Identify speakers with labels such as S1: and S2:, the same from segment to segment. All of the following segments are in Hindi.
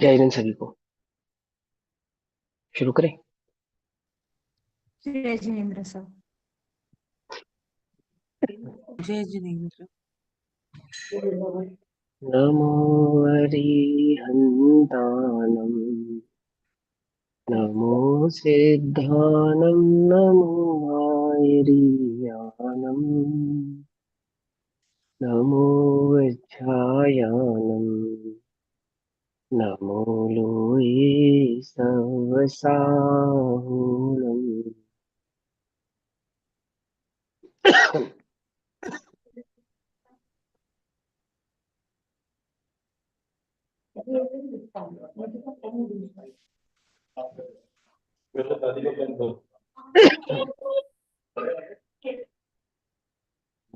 S1: जय हिंद सभी को। शुरू करें।
S2: जय जिनेन्द्र सर।
S3: जय जिनेन्द्र।
S1: नमो अरिहन्ताणं नमो सिद्धानं नमो आयरीयानं नमो वज्रायानं नमो लोये सवसाहुनं।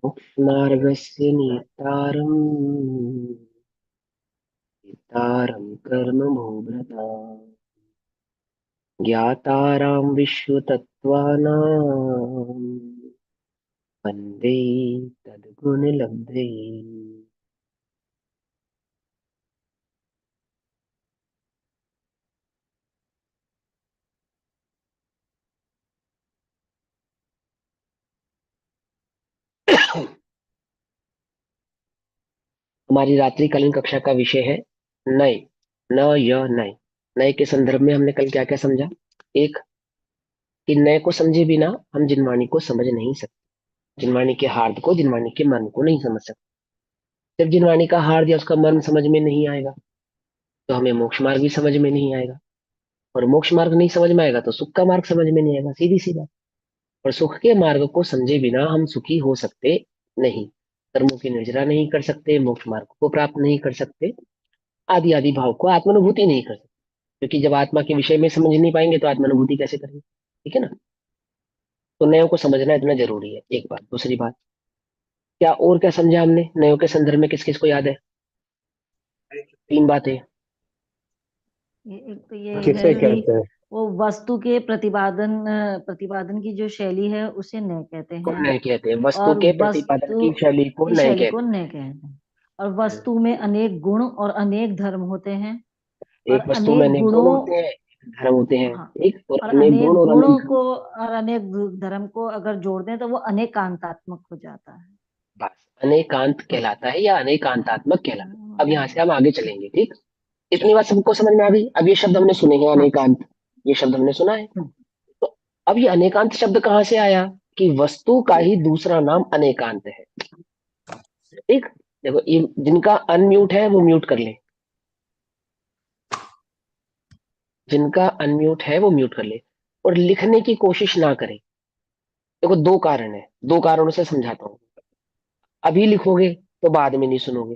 S1: मोक्षमार्गस्य नेतारम् नेतारं कर्मभोगता ज्ञातारां विश्वतत्त्वानां वन्दे तद्गुणलब्धये। हमारी रात्रिकालीन कक्षा का विषय है नय। न य नय। नय के संदर्भ में हमने कल क्या क्या समझा। एक, कि नय को समझे बिना हम जिनवाणी को समझ नहीं सकते। जिनवाणी के हार्द को, जिनवाणी के मर्म को नहीं समझ सकते। जब जिनवाणी का हार्द या उसका मर्म समझ में नहीं आएगा तो हमें मोक्ष मार्ग भी समझ में नहीं आएगा, और मोक्ष मार्ग नहीं समझ में आएगा तो सुख का मार्ग समझ में नहीं आएगा। सीधी सी बात। और सुख के मार्ग को समझे बिना हम सुखी हो सकते नहीं। कर्मों की निर्जरा नहीं कर सकते, मोक्ष मार्ग को प्राप्त नहीं कर सकते, आदि आदि भाव को आत्मानुभूति नहीं कर सकते। क्योंकि जब आत्मा के विषय में समझ नहीं पाएंगे तो आत्मानुभूति कैसे करेंगे। ठीक है ना। तो नयों को समझना इतना जरूरी है। एक बात। दूसरी बात, क्या और क्या समझा हमने नयों के संदर्भ में, किस किस को याद है? तीन बातें।
S2: एक तो ये है
S4: किसे
S2: कि
S4: कहते हैं?
S2: वो वस्तु के प्रतिपादन की जो शैली है उसे नय कहते
S1: को
S2: हैं।
S1: नय कहते हैं। वस्तु
S2: और
S1: के प्रतिपादन
S2: वस्तु
S1: की शैली को
S2: की
S1: नय
S2: शैली को
S1: कहते
S2: नय कहते हैं। और
S1: हैं।
S2: वस्तु में अनेक गुण और अनेक धर्म होते हैं। और
S1: एक वस्तु में
S2: अनेक
S1: अनेक गुण
S2: गुणों,
S1: होते हैं, धर्म होते हैं।
S2: हाँ,
S1: एक और
S2: और
S1: अनेक गुण
S2: अनेक
S1: और अनेक
S2: गुणों
S1: धर्म।
S2: को और अनेक धर्म को अगर जोड़ दें तो वो अनेकांतात्मक हो जाता है।
S1: बस अनेकांत कहलाता है या अनेकांतात्मक कहलाता है। अब यहाँ से हम आगे चलेंगे। ठीक। इतनी बात सबको समझ में आ गई। अब ये शब्द हमने सुने हैं,
S2: हाँ।
S1: अनेकांत। ये शब्द हमने सुना है। तो अब ये अनेकांत शब्द कहाँ से आया? कि वस्तु का ही दूसरा नाम अनेकांत है। ठीक। देखो, ये जिनका अनम्यूट है वो म्यूट कर ले। जिनका अनम्यूट है वो म्यूट कर ले और लिखने की कोशिश ना करें। देखो, दो कारण है, दो कारणों से समझाता हूँ। अभी लिखोगे तो बाद में नहीं सुनोगे,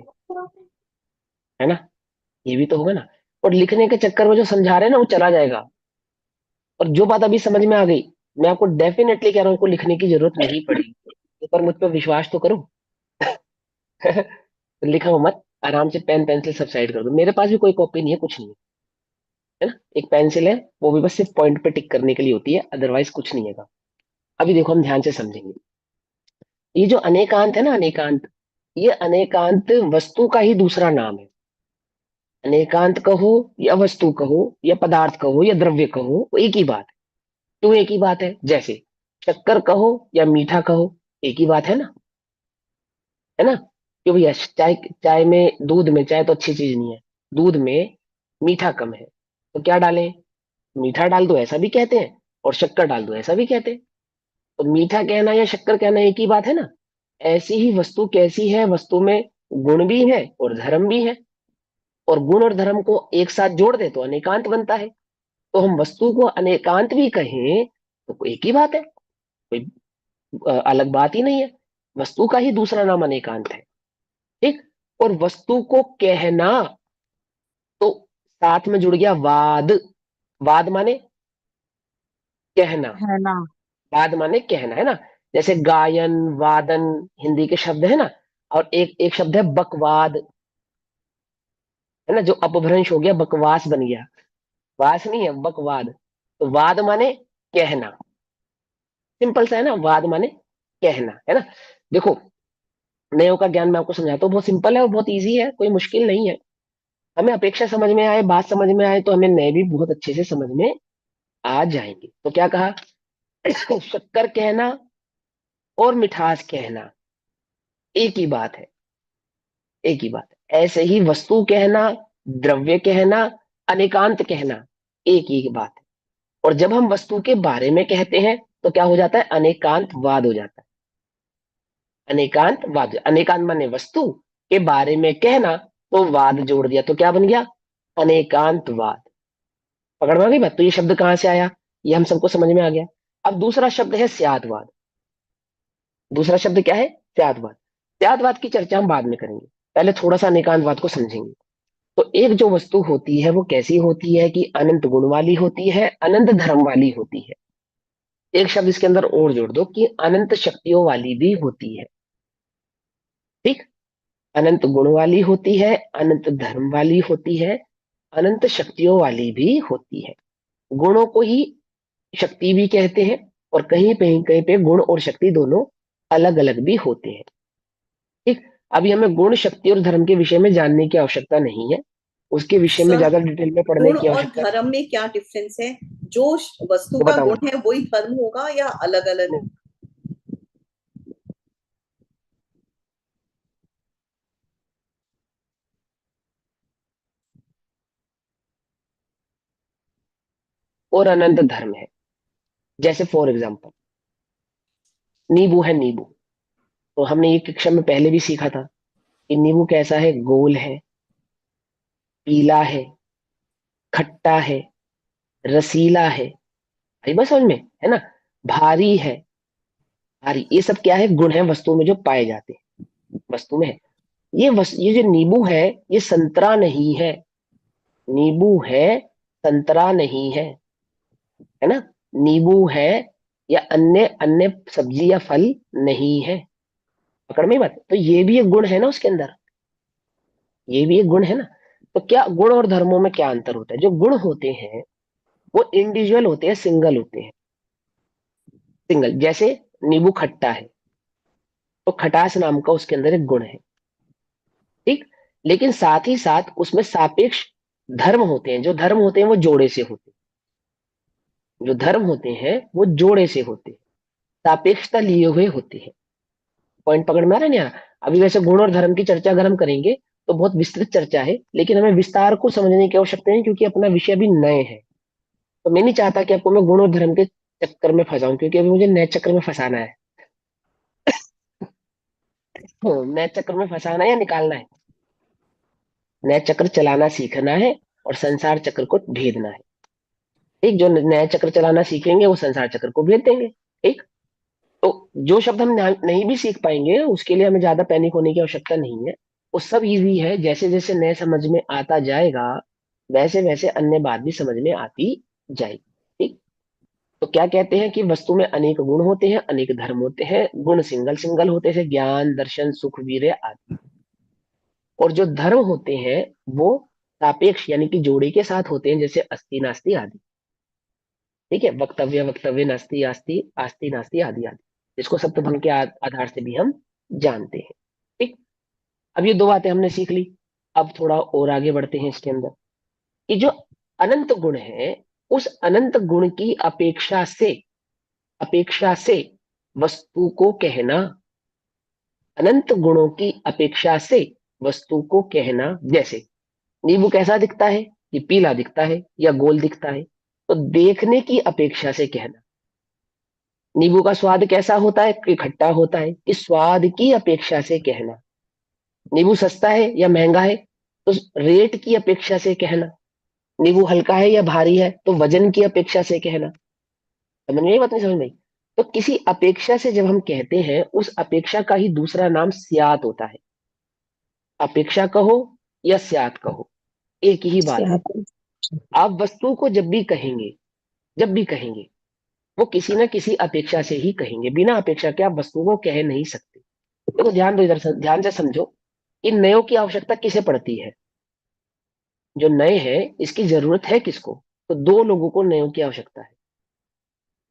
S1: है ना। ये भी तो होगा ना। और लिखने के चक्कर में जो समझा रहे हैं ना वो चला जाएगा। और जो बात अभी समझ में आ गई, मैं आपको डेफिनेटली कह रहा हूँ, को लिखने की जरूरत नहीं पड़ेगी। पर मुझ पर विश्वास तो करो। तो लिखो मत, आराम से पेन पेंसिल सब साइड कर दो। मेरे पास भी कोई कॉपी नहीं है, कुछ नहीं है ना। एक पेंसिल है, वो भी बस सिर्फ पॉइंट पे टिक करने के लिए होती है, अदरवाइज कुछ नहीं है। अभी देखो, हम ध्यान से समझेंगे। ये जो अनेकांत है ना, अनेकांत, ये अनेकांत वस्तु का ही दूसरा नाम है। अनेकांत कहो या वस्तु कहो या पदार्थ कहो या द्रव्य कहो, वो एक ही बात है। क्यों एक ही बात है? जैसे शक्कर कहो या मीठा कहो, एक ही बात है ना। क्यों भैया? चाय, चाय में, दूध में, चाय तो अच्छी चीज नहीं है, दूध में मीठा कम है, तो क्या डालें? मीठा डाल दो ऐसा भी कहते हैं, और शक्कर डाल दो ऐसा भी कहते हैं। तो मीठा कहना या शक्कर कहना एक ही बात है ना। ऐसी ही वस्तु कैसी है? वस्तु में गुण भी है और धर्म भी है, और गुण और धर्म को एक साथ जोड़ दे तो अनेकांत बनता है। तो हम वस्तु को अनेकांत भी कहें तो कोई एक ही बात है, कोई अलग बात ही नहीं है। वस्तु का ही दूसरा नाम अनेकांत है। ठीक। और वस्तु को कहना, तो साथ में जुड़ गया वाद। वाद माने कहना।
S2: है ना।
S1: वाद माने कहना, है ना। जैसे गायन, वादन हिंदी के शब्द है ना। और एक एक शब्द है बकवाद, है ना, जो अपभ्रंश हो गया, बकवास बन गया। वास नहीं है, बकवाद। तो वाद माने कहना। सिंपल सा है ना, वाद माने कहना, है ना। देखो, नयों का ज्ञान मैं आपको समझाता हूँ, बहुत सिंपल है और बहुत इजी है, कोई मुश्किल नहीं है। हमें अपेक्षा समझ में आए, बात समझ में आए, तो हमें नए भी बहुत अच्छे से समझ में आ जाएंगे। तो क्या कहा? शक्कर कहना और मिठास कहना एक ही बात है, एक ही बात है। ऐसे ही वस्तु कहना, द्रव्य कहना, अनेकांत कहना एक ही बात है। और जब हम वस्तु के बारे में कहते हैं तो क्या हो जाता है? अनेकांतवाद हो जाता है। अनेकांतवाद, अनेकांत माने वस्तु के बारे में कहना, तो वाद जोड़ दिया तो क्या बन गया? अनेकांतवाद। पकड़ में आ गई बात? तो ये शब्द कहां से आया, ये हम सबको समझ में आ गया। अब दूसरा शब्द है स्यादवाद। दूसरा शब्द क्या है? स्यादवाद। स्यादवाद की चर्चा हम बाद में करेंगे, पहले थोड़ा सा अनेकांतवाद को समझेंगे। तो एक जो वस्तु होती है वो कैसी होती है कि अनंत गुण वाली होती है, अनंत धर्म वाली होती है। एक शब्द इसके अंदर और जोड़ दो कि अनंत शक्तियों वाली भी होती है। ठीक, अनंत गुण वाली होती है, अनंत धर्म वाली होती है, अनंत शक्तियों वाली भी होती है। गुणों को ही शक्ति भी कहते हैं, और कहीं कहीं कहीं पे गुण और शक्ति दोनों अलग अलग भी होते हैं। ठीक, अभी हमें गुण, शक्ति और धर्म के विषय में जानने की आवश्यकता नहीं है, उसके विषय में
S4: सर,
S1: ज्यादा डिटेल में पढ़ने
S4: गुण
S1: की
S4: और
S1: आवश्यकता
S4: धर्म में क्या डिफरेंस है? जो वस्तु
S1: तो
S4: का
S1: बताऊंगा।
S4: गुण है वही धर्म होगा या अलग अलग?
S1: और अनंत धर्म है, जैसे फॉर एग्जाम्पल नींबू है। नींबू तो हमने एक कक्षा में पहले भी सीखा था कि नींबू कैसा है? गोल है, पीला है, खट्टा है, रसीला है। आई बस समझ में, है ना? भारी है, भारी, ये सब क्या है? गुण है वस्तु में जो पाए जाते हैं, वस्तु में है। ये जो नींबू है, ये संतरा नहीं है। नींबू है, संतरा नहीं है ना? नींबू है या अन्य अन्य सब्जी या फल नहीं है। पकड़ में ही बात? तो ये भी एक गुण है ना उसके अंदर, ये भी एक गुण है ना। तो क्या गुण और धर्मों में क्या अंतर होता है? जो गुण होते हैं वो इंडिविजुअल होते हैं, सिंगल होते हैं। सिंगल, जैसे नींबू खट्टा है तो खटास नाम का उसके अंदर एक गुण है। ठीक, लेकिन साथ ही साथ उसमें सापेक्ष धर्म होते हैं। जो धर्म होते हैं वो जोड़े से होते हैं, जो धर्म होते हैं वो जोड़े से होते हैं, सापेक्षता लिए हुए होते हैं। पॉइंट पकड़ में आ रहा है नहीं आ रहा? अभी वैसे गुण और धर्म की चर्चा अगर हम करेंगे तो बहुत विस्तृत चर्चा है, लेकिन हमें विस्तार को समझने की आवश्यकता है क्योंकि अपना विषय अभी नए है। तो मैं नहीं चाहता कि आपको मैं गुण और धर्म के चक्कर में फंसाऊं, क्योंकि अभी मुझे नए चक्कर में फंसाना है। नए चक्कर में फंसाना है या निकालना है? नए चक्र चलाना सीखना है और संसार चक्र को भेदना है। ठीक, जो नया चक्र चलाना सीखेंगे वो संसार चक्र को भेद देंगे। ठीक, तो जो शब्द हम नहीं भी सीख पाएंगे उसके लिए हमें ज्यादा पैनिक होने की आवश्यकता नहीं है। वो सब इजी है, जैसे जैसे नए समझ में आता जाएगा वैसे वैसे अन्य बात भी समझ में आती जाएगी। ठीक, तो क्या कहते हैं कि वस्तु में अनेक गुण होते हैं, अनेक धर्म होते हैं। गुण सिंगल सिंगल होते हैं, ज्ञान, दर्शन, सुख, वीर्य आदि। और जो धर्म होते हैं वो सापेक्ष यानी कि जोड़े के साथ होते हैं, जैसे अस्ति, नास्ति आदि। ठीक है, वक्तव्य, वक्तव्य, नास्ति, आस्ति, आस्ति, नास्ति आदि आदि, जिसको सप्तभंग के आधार से भी हम जानते हैं। ठीक, अब ये दो बातें हमने सीख ली। अब थोड़ा और आगे बढ़ते हैं इसके अंदर कि जो अनंत गुण है, उस अनंत गुण की अपेक्षा से वस्तु को कहना, अनंत गुणों की अपेक्षा से वस्तु को कहना। जैसे नींबू कैसा दिखता है? ये पीला दिखता है या गोल दिखता है, तो देखने की अपेक्षा से कहना। नींबू का स्वाद कैसा होता है? कि खट्टा होता है, इस स्वाद की अपेक्षा से कहना। नींबू सस्ता है या महंगा है, तो रेट की अपेक्षा से कहना। नींबू हल्का है या भारी है, तो वजन की अपेक्षा से कहना। समझ में आई बात? नहीं समझ में आई? तो किसी अपेक्षा से जब हम कहते हैं, उस अपेक्षा का ही दूसरा नाम स्यात होता है। अपेक्षा कहो या स्यात कहो, एक ही बात है। आप वस्तु को जब भी कहेंगे, जब भी कहेंगे, वो किसी ना किसी अपेक्षा से ही कहेंगे। बिना अपेक्षा के आप वस्तु को कह नहीं सकते। देखो ध्यान दो, इधर ध्यान से समझो। इन नयों की आवश्यकता किसे पड़ती है? जो नए हैं इसकी जरूरत है किसको? तो दो लोगों को नयों की आवश्यकता है।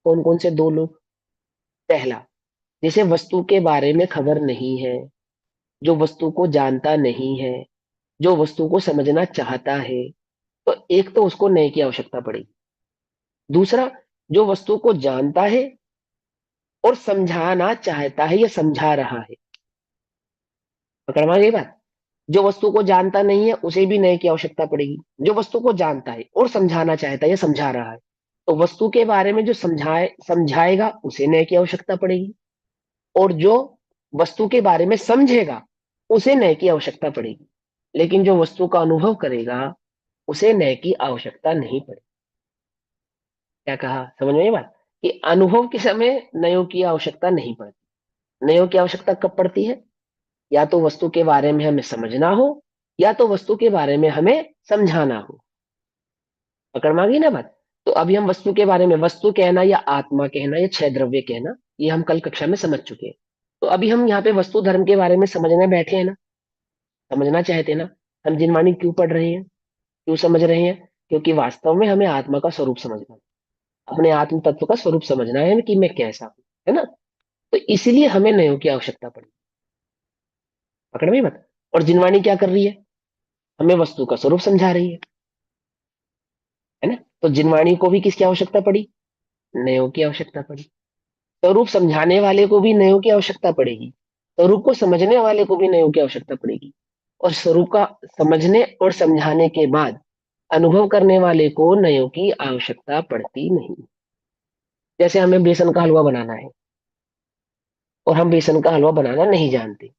S1: कौन कौन से दो लोग? पहला, जिसे वस्तु के बारे में खबर नहीं है, जो वस्तु को जानता नहीं है, जो वस्तु को समझना चाहता है, तो एक तो उसको नए की आवश्यकता पड़ेगी। दूसरा, जो वस्तु को जानता है और समझाना चाहता है या समझा रहा है। पकड़ में आ गई बात? जो वस्तु को जानता नहीं है उसे भी नए की आवश्यकता पड़ेगी। जो वस्तु को जानता है और समझाना चाहता है या समझा रहा है, तो वस्तु के बारे में जो समझाएगा उसे नए की आवश्यकता पड़ेगी। और जो वस्तु के बारे में समझेगा उसे नए की आवश्यकता पड़ेगी। लेकिन जो वस्तु का अनुभव करेगा उसे नए की आवश्यकता नहीं पड़ेगी। क्या कहा? समझ में आई बात? कि अनुभव के समय नयों की आवश्यकता नहीं पड़ती। नयों की आवश्यकता कब पड़ती है? या तो वस्तु के बारे में हमें समझना हो, या तो वस्तु के बारे में हमें समझाना हो। पकड़ में आ गई ना बात? तो अभी हम वस्तु के बारे में, वस्तु कहना या आत्मा कहना या क्षय द्रव्य कहना, ये हम कल कक्षा में समझ चुके हैं। तो अभी हम यहाँ पे वस्तु धर्म के बारे में समझने बैठे हैं ना, समझना चाहते हैं ना। हम जिनवाणी क्यों पढ़ रहे हैं, क्यों समझ रहे हैं? क्योंकि वास्तव में हमें आत्मा का स्वरूप समझना है, अपने आत्म तत्व का स्वरूप समझना है कि मैं कैसा हूं, है ना। तो इसीलिए हमें नयों की आवश्यकता पड़ी। पकड़ में मत। और जिनवाणी क्या कर रही है? हमें वस्तु का स्वरूप समझा रही है ना। तो जिनवाणी को भी किसकी आवश्यकता पड़ी? नयों की आवश्यकता पड़ी। स्वरूप समझाने वाले को भी नयों की आवश्यकता पड़ेगी, स्वरूप को समझने वाले को भी नयों की आवश्यकता पड़ेगी। और स्वरूप का समझने और समझाने के बाद अनुभव करने वाले को नयों की आवश्यकता पड़ती नहीं। जैसे हमें बेसन का हलवा बनाना है और हम बेसन का हलवा बनाना नहीं जानते,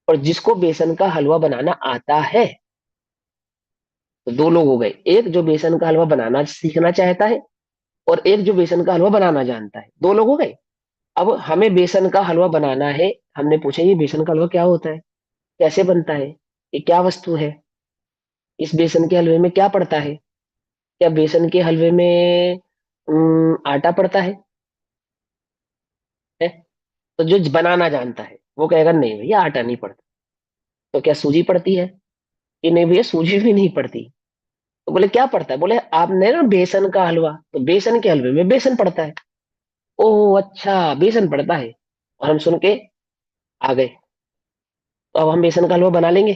S1: और जिसको बेसन का हलवा बनाना आता है, तो दो लोग हो गए। एक जो बेसन का हलवा बनाना सीखना चाहता है और एक जो बेसन का हलवा बनाना जानता है, दो लोग हो गए। अब हमें बेसन का हलवा बनाना है। हमने पूछा ये बेसन का हलवा क्या होता है, कैसे बनता है, ये क्या वस्तु है, इस बेसन के हलवे में क्या पड़ता है, क्या बेसन के हलवे में आटा पड़ता है? तो जो बनाना जानता है वो कहेगा नहीं भैया आटा नहीं पड़ता। तो क्या सूजी पड़ती है? कि नहीं भैया सूजी भी नहीं पड़ती। तो बोले क्या पड़ता है? बोले आपने ना बेसन का हलवा, तो बेसन के हलवे में बेसन पड़ता है। ओह अच्छा, बेसन पड़ता है। और हम सुन के आ गए। तो अब हम बेसन का हलवा बना लेंगे?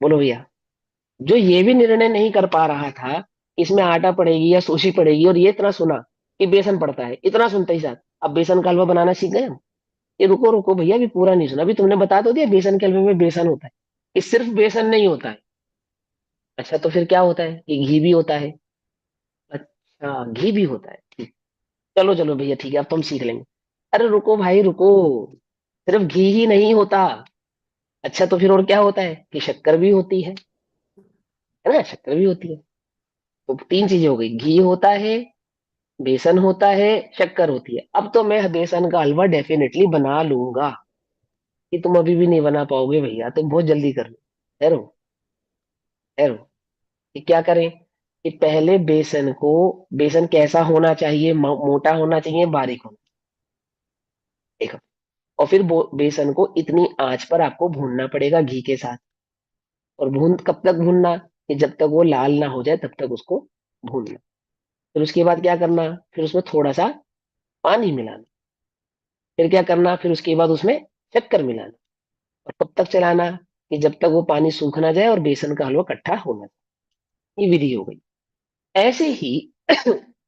S1: बोलो भैया। जो ये भी निर्णय नहीं कर पा रहा था कि इसमें आटा पड़ेगी या सूजी पड़ेगी, और ये इतना सुना कि बेसन पड़ता है, इतना सुनते ही साथ अब बेसन का हलवा बनाना सीख गए हम। ये रुको रुको भैया, अभी पूरा नहीं सुना। अभी तुमने बता तो दिया बेसन के हलवे में बेसन होता है, कि सिर्फ बेसन नहीं होता है। अच्छा तो फिर क्या होता है? कि घी भी होता है। अच्छा घी भी होता है, ठीक। चलो चलो भैया ठीक है, अब तो हम सीख लेंगे। अरे रुको भाई रुको, सिर्फ घी ही नहीं होता। अच्छा तो फिर और क्या होता है? कि शक्कर भी होती है ना, शक्कर भी होती है। तो तीन चीजें हो गई, घी होता है, बेसन होता है, शक्कर होती है। अब तो मैं बेसन का हलवा डेफिनेटली बना लूंगा। कि तुम अभी भी नहीं बना पाओगे भैया, तुम बहुत जल्दी कर लो। ठहरो ठहरो। कि क्या करें? कि पहले बेसन कैसा होना चाहिए? मोटा होना चाहिए, बारीक होना चाहिए। देखो, और फिर बेसन को इतनी आंच पर आपको भूनना पड़ेगा घी के साथ। और भून कब तक भूनना? कि जब तक वो लाल ना हो जाए तब तक उसको भूनना। फिर उसके बाद क्या करना? फिर उसमें थोड़ा सा पानी मिलाना। फिर क्या करना? फिर उसके बाद उसमें शक्कर मिलाना। और कब तक चलाना? कि जब तक वो पानी सूख ना जाए और बेसन का हलवा इकट्ठा होना जाए। ये विधि हो गई। ऐसे ही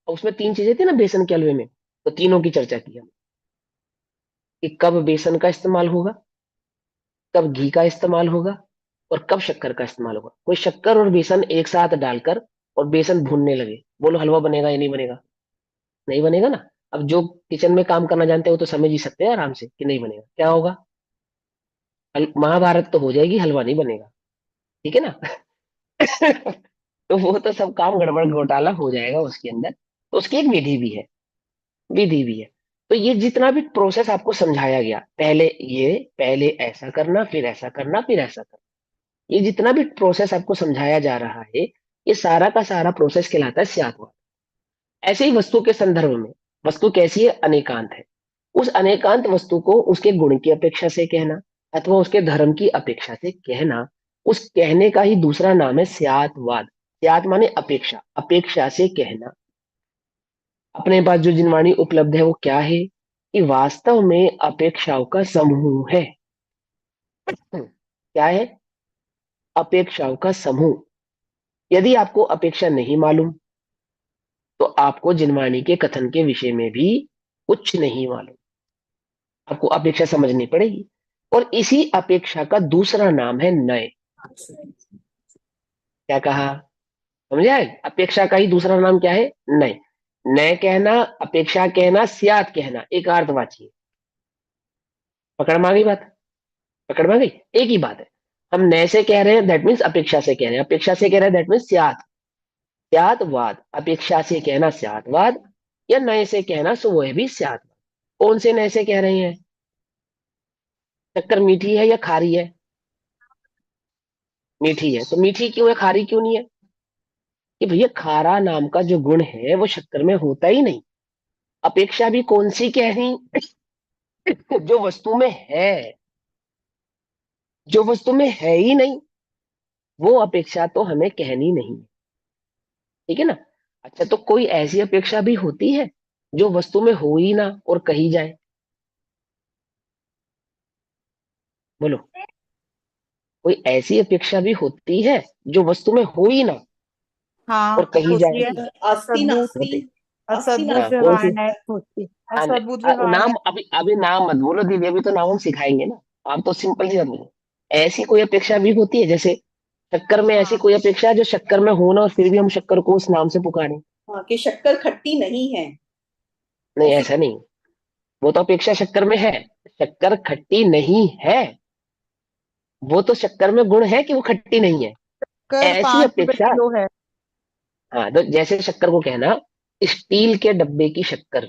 S1: उसमें तीन चीजें थी ना बेसन के हलवे में, तो तीनों की चर्चा की हम। कि कब बेसन का इस्तेमाल होगा, कब घी का इस्तेमाल होगा, और कब शक्कर का इस्तेमाल होगा। कोई शक्कर और बेसन एक साथ डालकर और बेसन भूनने लगे, बोलो हलवा बनेगा या नहीं बनेगा? नहीं बनेगा ना। अब जो किचन में काम करना जानते हो तो समझ ही सकते हैं आराम से कि नहीं बनेगा। क्या होगा? महाभारत तो हो जाएगी, हलवा नहीं बनेगा। ठीक है ना। तो वो तो सब काम गड़बड़ घोटाला हो जाएगा उसके अंदर। तो उसकी एक विधि भी है। तो ये जितना भी प्रोसेस आपको समझाया गया, पहले ऐसा करना, फिर ऐसा करना, फिर ऐसा करना, ये जितना भी प्रोसेस आपको समझाया जा रहा है, ये सारा का सारा प्रोसेस कहलाता है स्यादवाद। ऐसे ही वस्तु के संदर्भ में, वस्तु कैसी है? अनेकांत है। उस अनेकांत वस्तु को उसके गुण की अपेक्षा से कहना, अथवा उसके धर्म की अपेक्षा से कहना, उस कहने का ही दूसरा नाम है स्यादवाद। स्याद माने अपेक्षा, अपेक्षा से कहना। अपने पास जो जिनवाणी उपलब्ध है वो क्या है? कि वास्तव में अपेक्षाओं का समूह है। क्या है? अपेक्षाओं का समूह। यदि आपको अपेक्षा नहीं मालूम तो आपको जिनवाणी के कथन के विषय में भी कुछ नहीं मालूम। आपको अपेक्षा समझनी पड़ेगी। और इसी अपेक्षा का दूसरा नाम है नय। क्या कहा? समझ आए? अपेक्षा का ही दूसरा नाम क्या है? नय। नय कहना, अपेक्षा कहना, स्यात कहना एक अर्थवाची है। पकड़ में आ गई बात? पकड़ में आ गई? एक ही बात है। हम नय से कह रहे हैं दैट मीन्स अपेक्षा से कह रहे हैं, अपेक्षा से कह रहे हैं दैट मीन्स स्यात। स्यातवाद, अपेक्षा से कहना स्यातवाद, या नय से कहना सो वह भी स्यातवाद। कौन से नय से कह रहे हैं? शक्कर मीठी है या खारी है? मीठी है। तो मीठी क्यों है, खारी क्यों नहीं है? कि भैया खारा नाम का जो गुण है वो शक्कर में होता ही नहीं। अपेक्षा भी कौन सी कहनी? जो वस्तु में है, जो वस्तु में है ही नहीं वो अपेक्षा तो हमें कहनी नहीं है। ठीक है ना? अच्छा, तो कोई ऐसी अपेक्षा भी होती है जो वस्तु में हो ही ना और कही जाए? बोलो। कोई ऐसी अपेक्षा भी होती है जो वस्तु में हो ही ना और
S3: हाँ
S1: कही
S3: होती
S1: जाए?
S3: है।
S4: अस्ति
S3: सद्बुद्ध
S4: नास्ति, अस्ति
S3: असद्बुद्ध
S1: हाँ,
S4: नास्ति।
S1: कौन
S3: व्यवहार
S1: सी?
S3: है होती है।
S1: हाँ,
S3: असद्बुद्ध व्यवहार
S1: नाम
S3: है।
S1: अभी अभी नाम मत बोलो दीदी, अभी तो नाम हम सिखाएंगे ना। आप तो सिंपल सी समझो। ऐसी कोई अपेक्षा भी होती है जैसे शक्कर में ऐसी
S3: हाँ
S1: कोई अपेक्षा है जो शक्कर में हो ना और फिर भी हम शक्कर को उस नाम से पुकारें?
S4: हाँ, कि शक्कर खट्टी नहीं है,
S1: नहीं,
S4: ऐसी।
S1: ऐसा नहीं। वो तो अपेक्षा शक्कर में है। शक्कर खट्टी नहीं है, वो तो शक्कर में गुण है कि वो खट्टी नहीं है।
S3: कर
S1: ऐसी
S3: 5 रुपए
S1: अपेक्षा।
S3: किलो है।
S1: हाँ, तो जैसे शक्कर को कहना स्टील के डब्बे की शक्कर,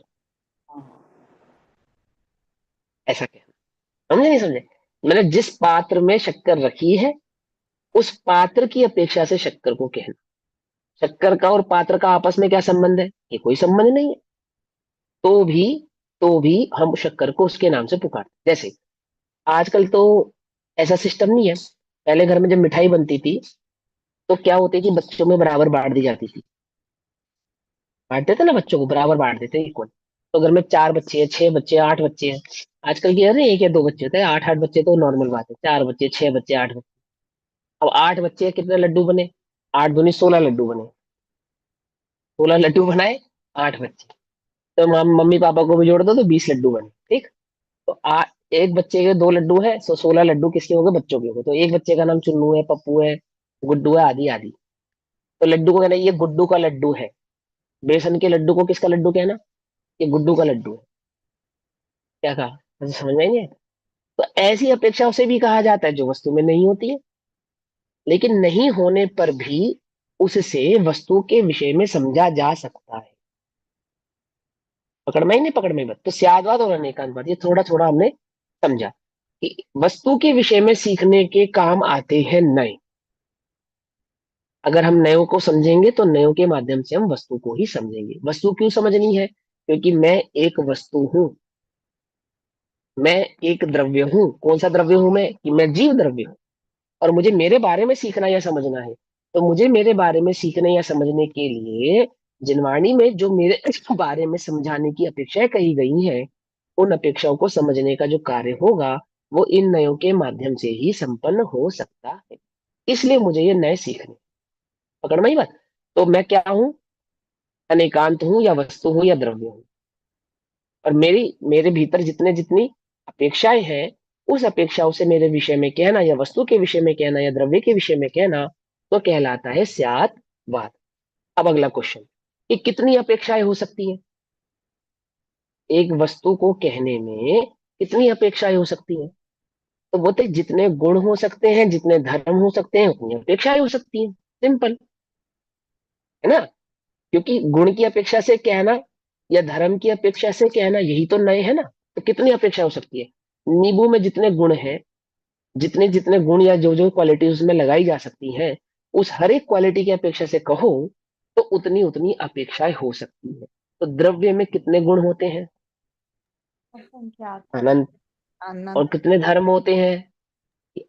S1: ऐसा कहना। समझे नहीं समझे? मैंने जिस पात्र में शक्कर रखी है उस पात्र की अपेक्षा से शक्कर को कहना। शक्कर का और पात्र का आपस में क्या संबंध है? ये कोई संबंध नहीं है। तो भी तो भी हम शक्कर को उसके नाम से पुकारते। जैसे आजकल तो ऐसा सिस्टम नहीं है। पहले घर में जब मिठाई बनती थी तो क्या होती थी, बच्चों में बराबर बांट दी जाती थी। बांटते थे ना, बच्चों को बराबर बांट देते इक्वल। तो घर में 4 बच्चे हैं, 6 बच्चे हैं, 8 बच्चे हैं। आजकल की अरे 1 या 2 बच्चे होते हैं, 8 8 बच्चे तो नॉर्मल बात है। 4 बच्चे, 6 बच्चे, 8 बच्चे। अब 8 बच्चे कितने लड्डू बने? 8 दूनी 16 लड्डू बने। 16 लड्डू बनाए, 8 बच्चे। तो मम्मी पापा को भी जोड़ दो तो 20 लड्डू बने। ठीक। तो एक बच्चे के 2 लड्डू है, सो 16 लड्डू किसके हो गए? बच्चों के हो गए। तो एक बच्चे का नाम चुन्नू है, पप्पू है, गुड्डू है, आदि आदि। तो लड्डू को कहना ये गुड्डू का लड्डू है। बेसन के लड्डू को किसका लड्डू कहना? ये गुड्डू का लड्डू है। क्या कहा? मुझे समझ में नहीं है? तो ऐसी अपेक्षा उसे भी कहा जाता है जो वस्तु में नहीं होती है, लेकिन नहीं होने पर भी उससे वस्तु के विषय में समझा जा सकता है। पकड़ में ही नहीं? पकड़ में बत तो स्यादवाद और अनेकांतवाद ये थोड़ा थोड़ा हमने समझा कि वस्तु के विषय में सीखने के काम आते हैं नए। अगर हम नयों को समझेंगे तो नयों के माध्यम से हम वस्तु को ही समझेंगे। वस्तु क्यों समझनी है? क्योंकि मैं एक वस्तु हूं, मैं एक द्रव्य हूं। कौन सा द्रव्य हूं मैं? कि मैं जीव द्रव्य हूं। और मुझे मेरे बारे में सीखना या समझना है। तो मुझे मेरे बारे में सीखने या समझने के लिए जिनवाणी में जो मेरे बारे में समझाने की अपेक्षाएं कही गई हैं, उन अपेक्षाओं को समझने का जो कार्य होगा वो इन नयों के माध्यम से ही संपन्न हो सकता है। इसलिए मुझे ये नए सीखने। पकड़ में ही बात? तो मैं क्या हूं? अनेकांत हूं या वस्तु हूं या द्रव्य हूं। और मेरे भीतर जितने जितनी अपेक्षाएं हैं उस अपेक्षाओं से मेरे विषय में कहना या वस्तु के विषय में कहना या द्रव्य के विषय में कहना तो कहलाता है स्यातवाद। अब अगला क्वेश्चन कि कितनी अपेक्षाएं हो सकती हैं? एक वस्तु को कहने में कितनी अपेक्षाएं हो सकती हैं? तो बोलते जितने गुण हो सकते हैं, जितने धर्म हो सकते हैं, उतनी अपेक्षाएं हो सकती हैं। सिंपल है ना? क्योंकि गुण की अपेक्षा से कहना या धर्म की अपेक्षा से कहना यही तो नए है ना। तो कितनी अपेक्षा हो सकती है? नींबू में जितने गुण हैं, जितने जितने गुण या जो जो क्वालिटी उसमें लगाई जा सकती हैं, उस हर एक क्वालिटी की अपेक्षा से कहो तो उतनी उतनी अपेक्षाएं हो सकती है। तो द्रव्य में कितने गुण होते हैं?
S3: असंख्यात।
S1: अनंत। और
S3: अनंत।
S1: कितने धर्म होते हैं?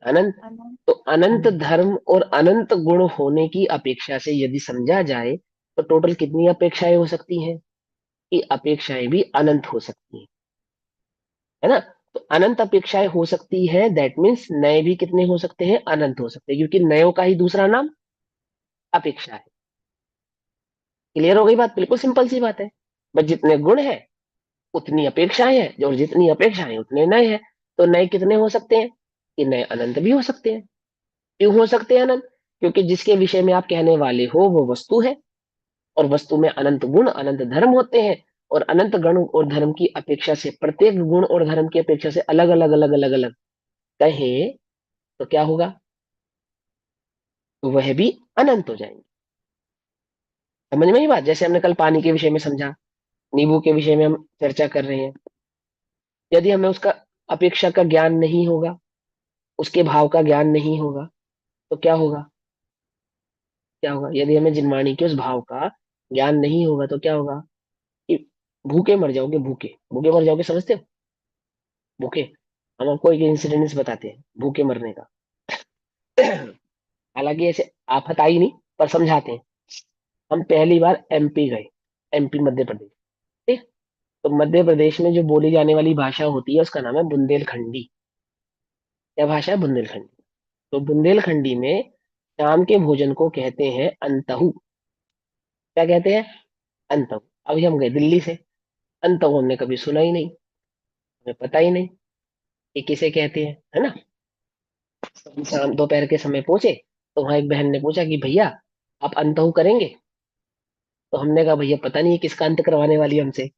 S1: अनंत।
S3: अनंत।
S1: तो अनंत धर्म और अनंत गुण होने की अपेक्षा से यदि समझा जाए तो टोटल कितनी अपेक्षाएं हो सकती हैं? कि अपेक्षाएं भी अनंत हो सकती हैं। है ना? तो अनंत अपेक्षाएं हो सकती है, दैट मीन्स नए भी कितने हो सकते हैं, अनंत हो सकते हैं, क्योंकि नयों का ही दूसरा नाम अपेक्षा है। क्लियर हो गई बात? बिल्कुल सिंपल सी बात है। बस जितने गुण है उतनी अपेक्षाएं हैं, और जितनी अपेक्षाएं उतने नए हैं। तो नए कितने हो सकते हैं? कि नए अनंत भी हो सकते हैं। क्यों हो सकते हैं अनंत? क्योंकि जिसके विषय में आप कहने वाले हो वो वस्तु है, और वस्तु में अनंत गुण अनंत धर्म होते हैं, और अनंत गण और धर्म की अपेक्षा से, प्रत्येक गुण और धर्म की अपेक्षा से अलग अलग अलग अलग अलग कहें तो क्या होगा? वह भी अनंत हो जाएंगे। समझ में ही बात? जैसे हमने कल पानी के विषय में समझा, नींबू के विषय में हम चर्चा कर रहे हैं। यदि हमें उसका अपेक्षा का ज्ञान नहीं होगा, उसके भाव का ज्ञान नहीं होगा, तो क्या होगा? क्या होगा यदि हमें जिनवाणी के उस भाव का ज्ञान नहीं होगा? तो क्या होगा कि भूखे मर जाओगे। भूखे भूखे मर जाओगे, समझते हो? भूखे, हम आपको एक इंसिडेंस बताते हैं भूखे मरने का। हालांकि ऐसे आफत आई नहीं, पर समझाते हैं। हम पहली बार एमपी गए, एमपी मध्य प्रदेश। ठीक। तो मध्य प्रदेश में जो बोली जाने वाली भाषा होती है उसका नाम है बुंदेलखंडी। क्या भाषा है? बुंदेलखंडी। तो बुंदेलखंडी में शाम के भोजन को कहते हैं अंतहु। क्या कहते हैं? अंतहु। अभी हम गए दिल्ली से, अंतहु हमने कभी सुना ही नहीं, हमें पता ही नहीं कि किसे कहते हैं, है ना। तो हम शाम दोपहर के समय पहुंचे, तो वहां एक बहन ने पूछा कि भैया आप अंतहु करेंगे? तो हमने कहा भैया पता नहीं है किसका अंत करवाने वाली है हमसे।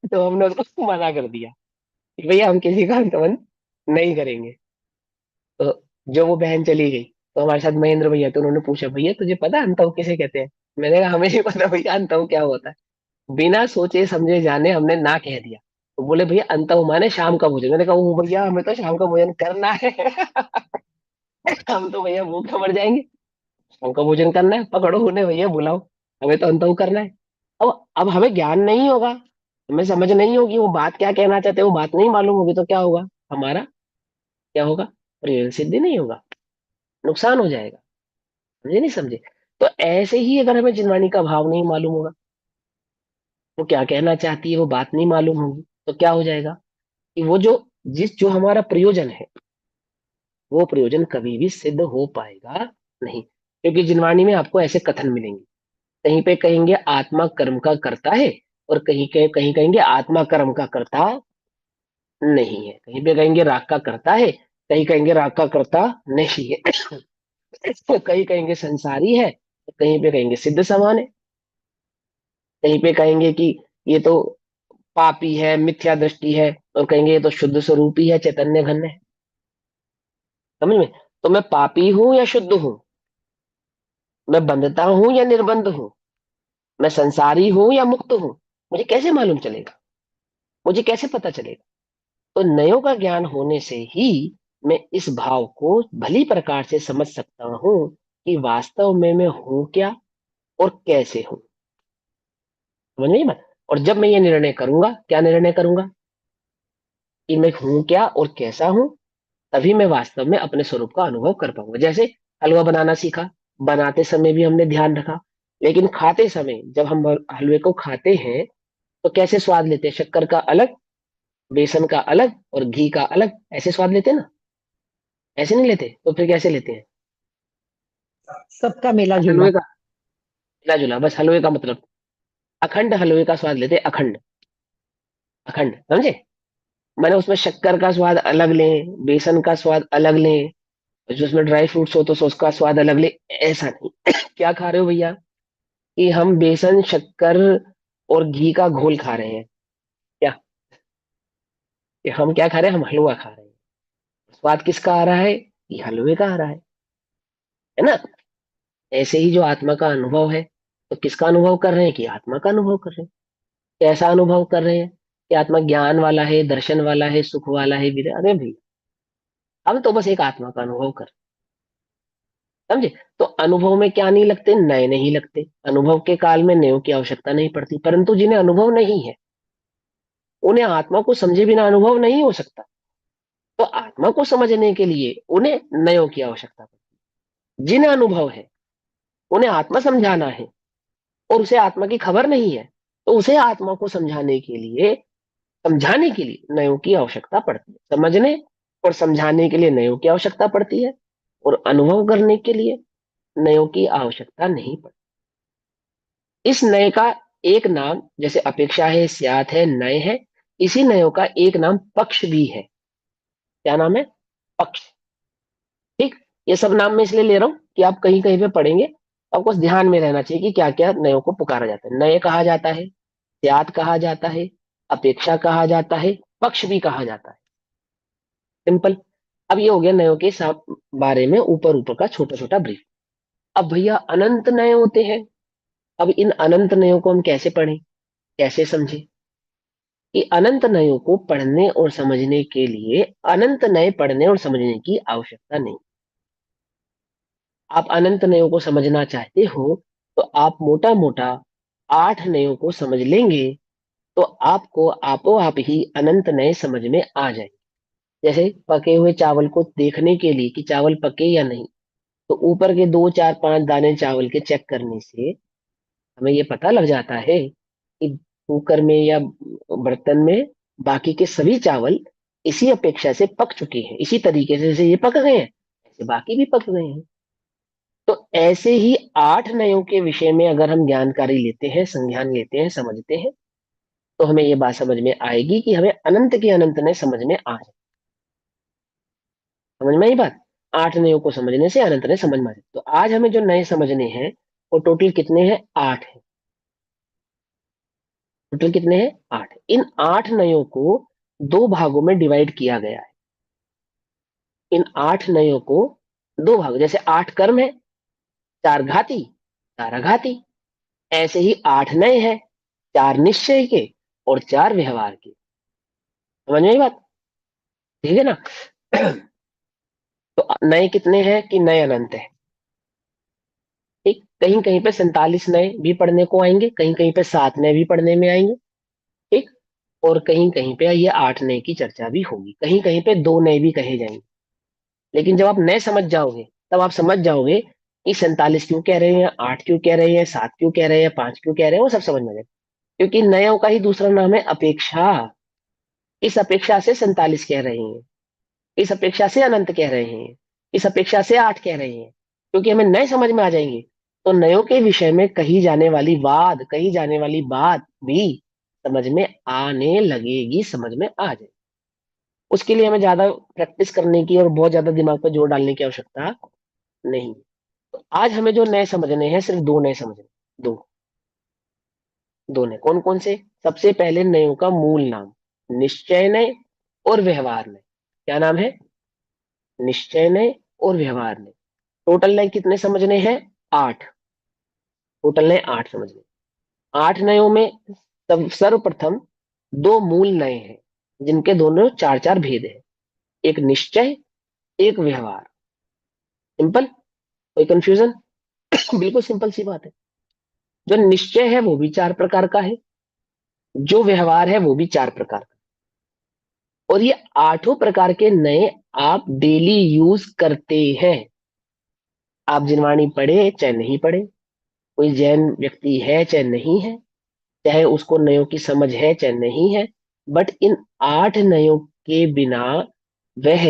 S1: तो हमने उसको मना कर दिया कि भैया हम किसी का अंतवन नहीं करेंगे। तो जो वो बहन चली गई, तो हमारे साथ महेंद्र भैया, तो उन्होंने पूछा भैया तुझे पता है अंतव किसे कहते हैं? मैंने कहा हमें नहीं पता भैया अंतव क्या होता है। बिना सोचे समझे जाने हमने ना कह दिया। तो बोले भैया अंतव माने शाम का भोजन। मैंने कहा वो भैया हमें तो शाम का भोजन करना है। हम तो भैया भूखे मर जाएंगे, शाम का भोजन करना है, पकड़ो उन्हें भैया बुलाओ, हमें तो अंतव करना है। अब हमें ज्ञान नहीं होगा, हमें समझ नहीं होगी वो बात क्या कहना चाहते हैं, वो बात नहीं मालूम होगी, तो क्या होगा? हमारा क्या होगा? प्रयोजन सिद्धि नहीं होगा, नुकसान हो जाएगा। समझे नहीं समझे? तो ऐसे ही अगर हमें जिनवाणी का भाव नहीं मालूम होगा, वो क्या कहना चाहती है वो बात नहीं मालूम होगी, तो क्या हो जाएगा कि वो जो हमारा प्रयोजन है, वो प्रयोजन कभी भी सिद्ध हो पाएगा नहीं। क्योंकि जिनवाणी में आपको ऐसे कथन मिलेंगे, कहीं पे कहेंगे आत्मा कर्म का करता है, और कहीं कहेंगे आत्मा कर्म का करता नहीं है। कहीं पे कहेंगे राग का करता है, कहीं कहेंगे राग का करता नहीं है। कहीं कहेंगे संसारी है, कहीं पे कहेंगे सिद्ध समान है, कहीं पे कहेंगे कि ये तो पापी है, मिथ्या दृष्टि है, और कहेंगे ये तो शुद्ध स्वरूप ही है, चैतन्य घन है। समझ में? तो मैं पापी हूं या शुद्ध हूं, मैं बंधता हूं या निर्बंध हूं, मैं संसारी हूं या मुक्त हूं, मुझे कैसे मालूम चलेगा? मुझे कैसे पता चलेगा? तो नयों का ज्ञान होने से ही मैं इस भाव को भली प्रकार से समझ सकता हूं कि वास्तव में मैं हूं क्या और कैसे हूं। समझ में बात? और जब मैं ये निर्णय करूंगा, क्या निर्णय करूंगा कि मैं हूं क्या और कैसा हूं, तभी मैं वास्तव में अपने स्वरूप का अनुभव कर पाऊंगा। जैसे हलवा बनाना सीखा, बनाते समय भी हमने ध्यान रखा, लेकिन खाते समय जब हम हलवे को खाते हैं तो कैसे स्वाद लेते हैं? शक्कर का अलग, बेसन का अलग और घी का अलग, ऐसे स्वाद लेते हैं ना? ऐसे नहीं लेते, तो फिर कैसे लेते हैं?
S3: सबका मिला जुला।
S1: हलवे का मिला जुला, बस हलवे का मतलब अखंड हलवे का स्वाद लेते हैं, अखंड। अखंड, समझे? मैंने उसमें शक्कर का स्वाद अलग लें, बेसन का स्वाद अलग लें, जो उसमें ड्राई फ्रूट्स हो तो उसका स्वाद अलग ले, ऐसा नहीं। क्या खा रहे हो भैया कि हम बेसन, शक्कर और घी का घोल खा रहे हैं? क्या कि हम क्या खा रहे हैं? हम हलवा खा रहे हैं। स्वाद किसका आ रहा है? ये हलवे का आ रहा है ना। ऐसे ही जो आत्मा का अनुभव है, तो किसका अनुभव कर रहे हैं? कि आत्मा का अनुभव कर रहे हैं। कैसा अनुभव कर रहे हैं? कि आत्मा ज्ञान वाला है, दर्शन वाला है, सुख वाला है, अरे भाई हम तो बस एक आत्मा का अनुभव कर, समझे? तो अनुभव में क्या नहीं लगते? नए नहीं लगते। अनुभव के काल में नयों की आवश्यकता नहीं पड़ती। परंतु जिन्हें अनुभव नहीं है, उन्हें आत्मा को समझे बिना अनुभव नहीं हो सकता। तो आत्मा को समझने के लिए उन्हें नयों की आवश्यकता पड़ती है। जिन्हें अनुभव है उन्हें आत्मा समझाना है, और उसे आत्मा की खबर नहीं है, तो उसे आत्मा को समझाने के लिए नयों की आवश्यकता पड़ती है। समझने और समझाने के लिए नयों की आवश्यकता पड़ती है, और अनुभव करने के लिए नयों की आवश्यकता नहीं पड़ती। इस नय का एक नाम, जैसे अपेक्षा है, स्यात है, नय है, इसी नयों का एक नाम पक्ष भी है। क्या नाम है? पक्ष। ठीक। ये सब नाम मैं इसलिए ले रहा हूं कि आप कहीं कहीं पे पढ़ेंगे, तो आपको ध्यान में रहना चाहिए कि क्या क्या नयों को पुकारा जाता है। नय कहा जाता है, स्यात कहा जाता है, अपेक्षा कहा जाता है, पक्ष भी कहा जाता है। सिंपल। अब ये हो गया नयों के बारे में ऊपर ऊपर का छोटा छोटा ब्रीफ। अब भैया अनंत नय होते हैं। अब इन अनंत नयों को हम कैसे पढ़ें, कैसे समझें? कि अनंत नयों को पढ़ने और समझने के लिए अनंत नय पढ़ने और समझने की आवश्यकता नहीं। आप अनंत नयों को समझना चाहते हो तो आप मोटा मोटा 8 नयों को समझ लेंगे, तो आपको आपो आप ही अनंत नय समझ में आ जाए। जैसे पके हुए चावल को देखने के लिए कि चावल पके या नहीं, तो ऊपर के 2 4 5 दाने चावल के चेक करने से हमें ये पता लग जाता है कि कुकर में या बर्तन में बाकी के सभी चावल इसी अपेक्षा से पक चुके हैं। इसी तरीके से जैसे ये पक गए हैं, ऐसे बाकी भी पक गए हैं। तो ऐसे ही 8 नयों के विषय में अगर हम जानकारी लेते हैं, संज्ञान लेते हैं, समझते हैं, तो हमें ये बात समझ में आएगी कि हमें अनंत के अनंत नय समझ में आ जाए। समझ में आई बात? 8 नयों को समझने से अनंत नय समझ में आ जाए। तो आज हमें जो नए समझने हैं वो टोटल कितने हैं? 8 है। टोटल कितने हैं? 8। इन 8 नयों को 2 भागों में डिवाइड किया गया है। इन 8 नयों को 2 भाग, जैसे 8 कर्म है, 4 घाती, 4 अघाती, ऐसे ही 8 नय है, 4 निश्चय के और 4 व्यवहार के। समझ में आई बात? ठीक है ना? तो नए कितने हैं कि नए अनंत है। ठीक। कहीं कहीं पे 47 नए भी पढ़ने को आएंगे, कहीं कहीं पे 7 नए भी पढ़ने में आएंगे। ठीक। और कहीं कहीं पे ये 8 नए की चर्चा भी होगी, कहीं कहीं पे 2 नए भी कहे जाएंगे। लेकिन जब आप नए समझ जाओगे तब आप समझ जाओगे कि 47 क्यों कह रहे हैं, 8 क्यों कह रहे हैं, 7 क्यों कह रहे हैं, 5 क्यों कह रहे हैं, वो सब समझ में आ जाएगा। क्योंकि नयों का ही दूसरा नाम है अपेक्षा। इस अपेक्षा से 47 कह रहे हैं, इस अपेक्षा से अनंत कह रहे हैं, इस अपेक्षा से 8 कह रहे हैं। क्योंकि हमें नए समझ में आ जाएंगे, तो नयों के विषय में कही जाने वाली बात भी समझ में आने लगेगी, समझ में आ जाए। उसके लिए हमें ज्यादा प्रैक्टिस करने की और बहुत ज्यादा दिमाग पर जोर डालने की आवश्यकता नहीं। तो आज हमें जो नए समझने हैं, सिर्फ 2 नए समझने। दो, 2 नए कौन कौन से? सबसे पहले नयों का मूल नाम निश्चय नय और व्यवहार नय। क्या नाम है? निश्चय नय और व्यवहार नय। टोटल नय कितने समझने हैं? 8। टोटल नय 8 समझने। 8 नयों में सर्वप्रथम 2 मूल नय हैं, जिनके दोनों 4 4 भेद है। एक निश्चय, एक व्यवहार। सिंपल। कोई कंफ्यूजन? बिल्कुल सिंपल सी बात है। जो निश्चय है वो भी 4 प्रकार का है, जो व्यवहार है वो भी 4 प्रकार का। और ये 8 प्रकार के नए आप डेली यूज करते हैं। आप जिनवाणी पढ़े चाहे नहीं पढ़े, कोई जैन व्यक्ति है चाहे नहीं है, चाहे उसको नयों की समझ है चाहे नहीं है, बट इन 8 नयों के बिना वह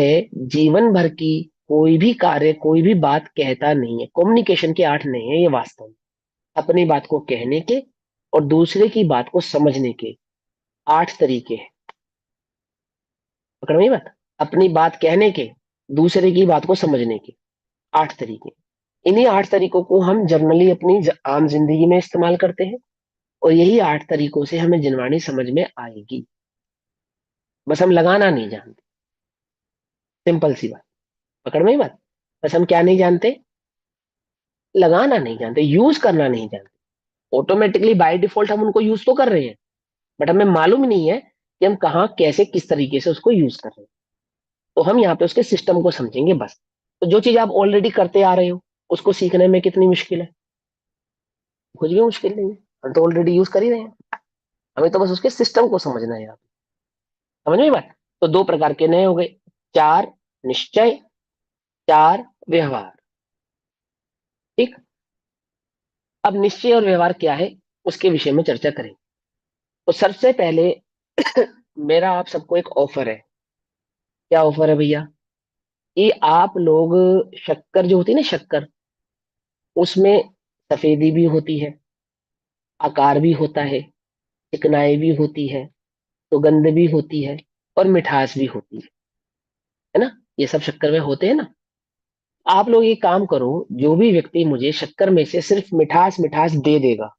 S1: जीवन भर की कोई भी कार्य, कोई भी बात कहता नहीं है। कम्युनिकेशन के 8 नय हैं ये वास्तव में। अपनी बात को कहने के और दूसरे की बात को समझने के 8 तरीके हैं। पकड़ में बात? अपनी बात कहने के, दूसरे की बात को समझने के 8 तरीके। इन्हीं 8 तरीकों को हम जनरली अपनी आम जिंदगी में इस्तेमाल करते हैं, और यही 8 तरीकों से हमें जिनवाणी समझ में आएगी। बस हम लगाना नहीं जानते। सिंपल सी बात। पकड़ में बात? बस हम क्या नहीं जानते? लगाना नहीं जानते, यूज करना नहीं जानते। ऑटोमेटिकली बाय डिफॉल्ट हम उनको यूज तो कर रहे हैं, बट हमें मालूम नहीं है कि हम कहाँ, कैसे, किस तरीके से उसको यूज कर रहे हैं। तो हम यहाँ पे उसके सिस्टम को समझेंगे बस। तो जो चीज आप ऑलरेडी करते आ रहे हो, उसको सीखने में कितनी मुश्किल है? कुछ भी मुश्किल नहीं है, हम तो ऑलरेडी यूज कर ही रहे हैं। हमें तो बस उसके सिस्टम को समझना है यहाँ पे। समझ में बात? तो 2 प्रकार के नए हो गए, 4 निश्चय, 4 व्यवहार। ठीक। अब निश्चय और व्यवहार क्या है, उसके विषय में चर्चा करें। तो सबसे पहले मेरा आप सबको एक ऑफर है। क्या ऑफर है भैया? कि आप लोग शक्कर जो होती है ना, शक्कर, उसमें सफेदी भी होती है, आकार भी होता है, चिकनाई भी होती है, सुगंध भी होती है, और मिठास भी होती है ना। ये सब शक्कर में होते हैं ना। आप लोग ये काम करो, जो भी व्यक्ति मुझे शक्कर में से सिर्फ मिठास मिठास दे देगा,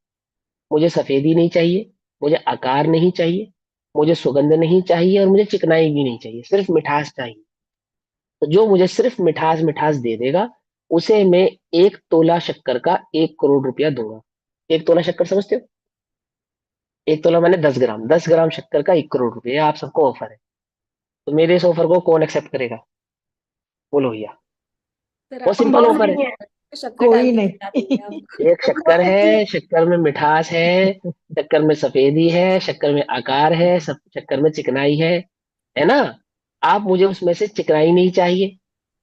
S1: मुझे सफेदी नहीं चाहिए, मुझे आकार नहीं चाहिए, मुझे सुगंध नहीं चाहिए, और मुझे चिकनाई भी नहीं चाहिए, सिर्फ मिठास चाहिए। तो जो मुझे सिर्फ मिठास मिठास दे देगा, उसे मैं 1 तोला शक्कर का 1 करोड़ रुपया दूंगा। 1 तोला शक्कर समझते हो? 1 तोला मैंने 10 ग्राम, 10 ग्राम शक्कर का 1 करोड़ रुपया, ये आप सबको ऑफर है। तो मेरे इस ऑफर को कौन एक्सेप्ट करेगा? बोलो भैया।
S5: सर
S1: बहुत
S5: आप
S1: सिंपल ऑफर है।
S5: शक्कर डाल
S3: कोई
S5: के
S3: नहीं।
S5: खिला देंगे आप।
S1: एक शक्कर है, शक्कर में मिठास है, शक्कर में सफेदी है, शक्कर में आकार है, सब शक्कर में चिकनाई है ना। आप मुझे उसमें से चिकनाई नहीं चाहिए,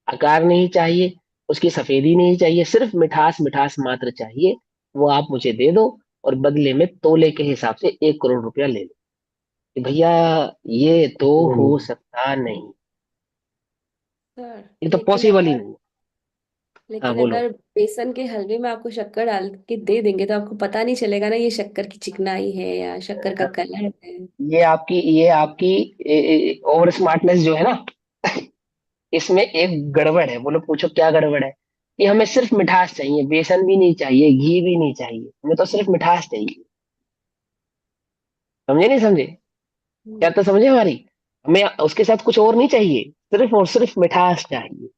S1: आकार नहीं चाहिए, उसकी सफेदी नहीं चाहिए, सिर्फ मिठास मिठास मात्र चाहिए। वो आप मुझे दे दो, और बदले में तोले के हिसाब से 1 करोड़ रुपया ले लो। कि भैया ये तो हो सकता नहीं,
S5: सर
S1: ये तो
S5: लेकिन
S1: पॉसिबल ही
S5: अगर
S1: नहीं। हाँ
S5: लेकिन
S1: बोलो।
S5: अगर बेसन के हलवे में आपको शक्कर डाल के दे देंगे तो आपको पता नहीं चलेगा ना ये शक्कर की चिकनाई है या शक्कर का कलर है।
S1: ये आपकी ओवर स्मार्टनेस जो है ना, इसमें एक गड़बड़ है। बोलो, पूछो क्या गड़बड़ है? कि हमें सिर्फ मिठास चाहिए, बेसन भी नहीं चाहिए, घी भी नहीं चाहिए, हमें तो सिर्फ मिठास चाहिए। समझे नहीं समझे? क्या
S5: हम्म,
S1: तो समझे हमारी? हमें उसके साथ कुछ और नहीं चाहिए, सिर्फ और सिर्फ मिठास चाहिए।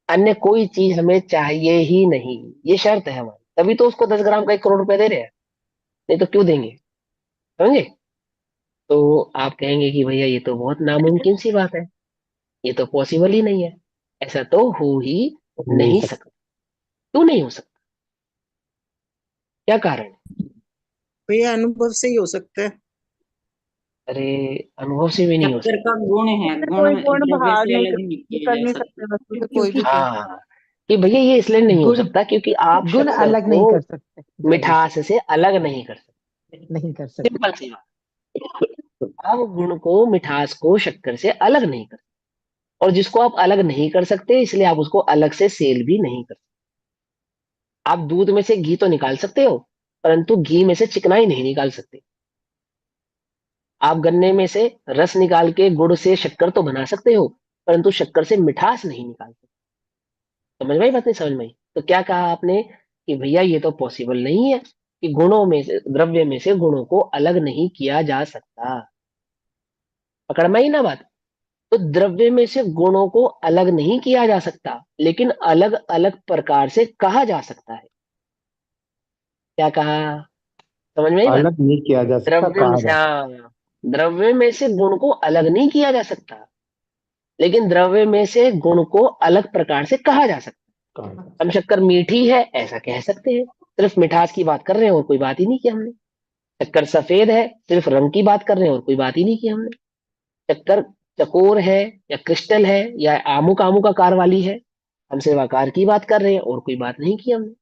S1: अन्य कोई चीज हमें चाहिए ही नहीं। ये शर्त है हमारी, तभी तो उसको 10 ग्राम का 1 करोड़ रुपया दे रहे हैं। नहीं तो क्यों देंगे? समझे? तो आप कहेंगे कि भैया ये तो बहुत नामुमकिन सी बात है, ये तो पॉसिबल ही नहीं है, ऐसा तो हो ही
S6: नहीं
S1: नहीं
S6: सकता।
S1: सकता। क्यों नहीं हो सकता? क्या कारण है?
S3: तो ये अनुभव से ही हो सकता है।
S1: अरे, अनुभव से भी नहीं हो
S7: शक्कर
S1: सकता।
S7: का गुण है,
S3: कोई
S7: गुण
S3: गुण
S7: द्रव्य
S3: बाहर
S7: से
S3: नहीं
S7: अलग नहीं किया
S3: कर
S7: जा
S3: नहीं
S7: सकता।
S3: सकते वस्तु से कोई भी चीज।
S1: हाँ, कि भैया ये इसलिए नहीं हो
S6: गुण
S1: सकता क्योंकि आप
S6: गुण
S1: शक्कर
S6: अलग
S1: को
S6: नहीं कर सकते द्रव्य
S1: मिठास से अलग नहीं कर सकते।
S6: नहीं कर सकते।
S1: सिंपल सी बात। आप गुण को, मिठास को शक्कर से अलग नहीं कर सकते, और जिसको आप अलग नहीं कर सकते, इसलिए आप उसको अलग से सेल भी नहीं कर सकते। आप दूध में से घी तो निकाल सकते हो, परंतु घी में से चिकनाई नहीं निकाल सकते। आप गन्ने में से रस निकाल के गुड़ से शक्कर तो बना सकते हो, परंतु शक्कर से मिठास नहीं निकाल सकते। समझ में आई बात? नहीं समझ में आई? तो क्या कहा आपने? कि भैया ये तो पॉसिबल नहीं है कि गुणों में से, द्रव्य में से गुणों को अलग नहीं किया जा सकता। पकड़ में आई ना बात? तो द्रव्य में से गुणों को अलग नहीं किया जा सकता, लेकिन अलग अलग प्रकार से कहा जा सकता है। क्या कहा? समझ में आई बात?
S6: अलग नहीं किया जा सकता,
S1: द्रव्य में
S6: कहा
S1: से,
S6: जा सकता।
S1: हाँ, द्रव्य में से गुण को अलग नहीं किया जा सकता, लेकिन द्रव्य में से गुण को अलग प्रकार से कहा जा सकता
S6: कहा
S1: है।
S6: जा
S1: हम शक्कर मीठी है ऐसा कह सकते हैं, सिर्फ मिठास की बात कर रहे हैं और कोई बात ही नहीं की हमने। शक्कर सफेद है, सिर्फ रंग की बात कर रहे हैं और कोई बात ही नहीं की हमने। शक्कर चकोर है, या क्रिस्टल है, या आमुक आमुक आकार वाली है, हम सिर्फ आकार की बात कर रहे हैं और कोई बात नहीं की हमने।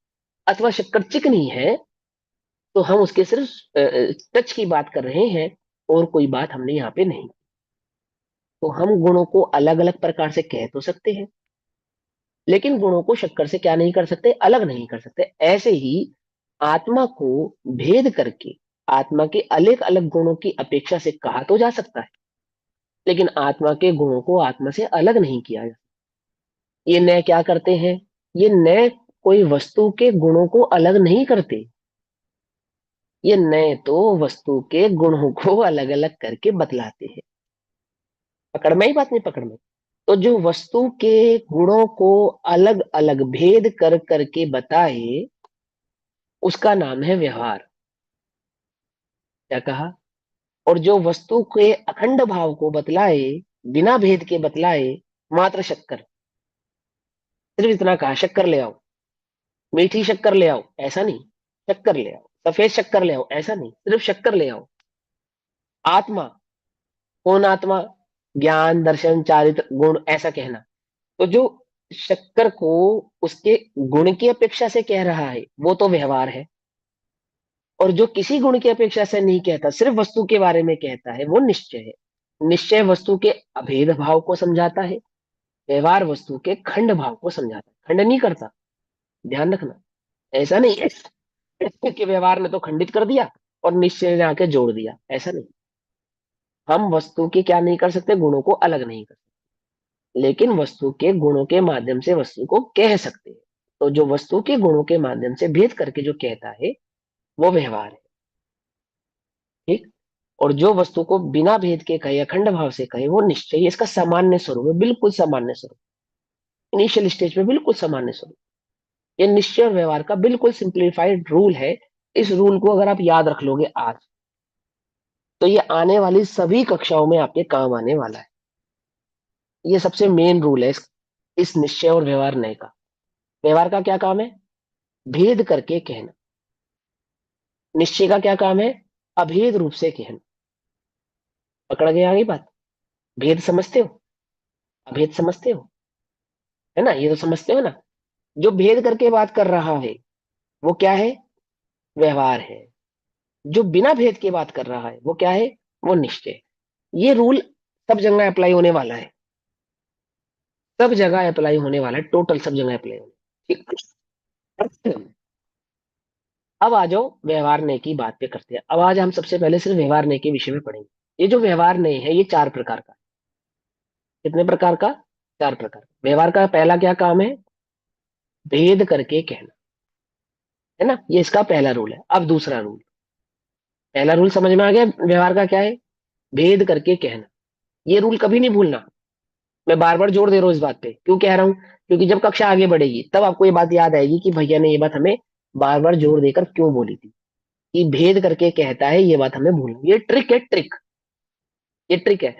S1: अथवा शक्कर चिकनी है, तो हम उसके सिर्फ टच की बात कर रहे हैं और कोई बात हमने यहाँ पे नहीं। तो हम गुणों को अलग अलग प्रकार से कह तो सकते हैं, लेकिन गुणों को शक्कर से क्या नहीं कर सकते? अलग नहीं कर सकते। ऐसे ही आत्मा को भेद करके आत्मा के अलग अलग गुणों की अपेक्षा से कहा तो जा सकता है, लेकिन आत्मा के गुणों को आत्मा से अलग नहीं किया जा सकता। ये नए क्या करते हैं? ये नए कोई वस्तु के गुणों को अलग नहीं करते, ये नए तो वस्तु के गुणों को अलग अलग करके बतलाते हैं। पकड़ में ही बात? नहीं पकड़ में? तो जो वस्तु के गुणों को अलग अलग भेद कर करके बताए, उसका नाम है व्यवहार। क्या कहा? और जो वस्तु के अखंड भाव को बतलाए, बिना भेद के बतलाए, मात्र शक्कर, सिर्फ इतना कहा शक्कर ले आओ, मीठी शक्कर ले आओ, ऐसा नहीं, शक्कर ले आओ, सफेद शक्कर ले आओ, ऐसा नहीं, सिर्फ शक्कर ले आओ। आत्मा, कौन आत्मा? ज्ञान, दर्शन, चारित्र, गुण, ऐसा कहना। तो जो शक्कर को उसके गुण की अपेक्षा से कह रहा है, वो तो व्यवहार है। और जो किसी गुण की अपेक्षा से नहीं कहता, सिर्फ वस्तु के बारे में कहता है, वो निश्चय है। निश्चय वस्तु के अभेद भाव को समझाता है, व्यवहार वस्तु के खंड भाव को समझाता है। खंड नहीं करता, ध्यान रखना। ऐसा नहीं है कि व्यवहार ने तो खंडित कर दिया और निश्चय ने आके जोड़ दिया, ऐसा नहीं। हम वस्तु की क्या नहीं कर सकते, गुणों को अलग नहीं कर सकते, लेकिन वस्तु के गुणों के माध्यम से वस्तु को कह सकते हैं। तो जो वस्तु के गुणों के माध्यम से भेद करके जो कहता है, वो व्यवहार है। ठीक। और जो वस्तु को बिना भेद के कहे, अखंड भाव से कहे, वो निश्चय। ये इसका सामान्य स्वरूप है, बिल्कुल सामान्य स्वरूप, इनिशियल स्टेज में बिल्कुल सामान्य स्वरूप। ये निश्चय और व्यवहार का बिल्कुल सिंप्लीफाइड रूल है। इस रूल को अगर आप याद रख लोगे आज, तो ये आने वाली सभी कक्षाओं में आपके काम आने वाला है। ये सबसे मेन रूल है इस निश्चय और व्यवहार नय का। व्यवहार का क्या काम है? भेद करके कहना। निश्चय का क्या काम है? अभेद रूप से कहना। पकड़ गए आगे बात? भेद समझते हो, अभेद समझते हो, है ना? ये तो समझते हो ना। जो भेद करके बात कर रहा है वो क्या है? व्यवहार है। जो बिना भेद के बात कर रहा है वो क्या है? वो निश्चय। ये रूल सब जगह अप्लाई होने वाला है, सब जगह अप्लाई होने वाला है, टोटल सब जगह अप्लाई होने। ठीक। अब आ जाओ व्यवहार नय की बात पे करते हैं। अब आज हम सबसे पहले सिर्फ व्यवहार नय के विषय में पढ़ेंगे। ये जो व्यवहार नय है, ये 4 प्रकार का है। कितने प्रकार का? 4 प्रकार। व्यवहार का पहला क्या काम है? भेद करके कहना, है ना? ये इसका पहला रूल है। अब दूसरा रूल, पहला रूल समझ में आ गया व्यवहार का क्या है? भेद करके कहना। ये रूल कभी नहीं भूलना। मैं बार बार जोर दे रहा हूँ इस बात पे। क्यों कह रहा हूँ? क्योंकि जब कक्षा आगे बढ़ेगी तब आपको ये बात याद आएगी कि भैया ने ये बात हमें बार बार जोर देकर क्यों बोली थी कि भेद करके कहता है, ये बात हमें भूलना। ये ट्रिक है, ट्रिक। ये ट्रिक है।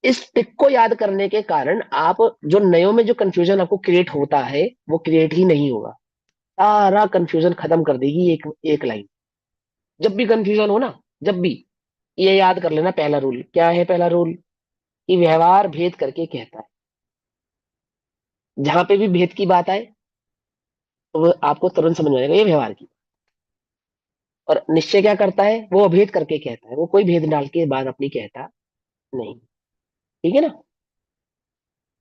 S1: इस ट्रिक को याद करने के कारण आप जो नयों में जो कंफ्यूजन आपको क्रिएट होता है, वो क्रिएट ही नहीं होगा। सारा कंफ्यूजन खत्म कर देगी एक एक लाइन। जब भी कंफ्यूजन हो ना, जब भी, ये याद कर लेना। पहला रूल क्या है? पहला रूल कि व्यवहार भेद करके कहता है। जहां पे भी भेद की बात आए तो वो आपको तुरंत समझ में आएगा ये व्यवहार की। और निश्चय क्या करता है? वो अभेद करके कहता है, वो कोई भेद डाल के बात अपनी कहता नहीं। ठीक है ना?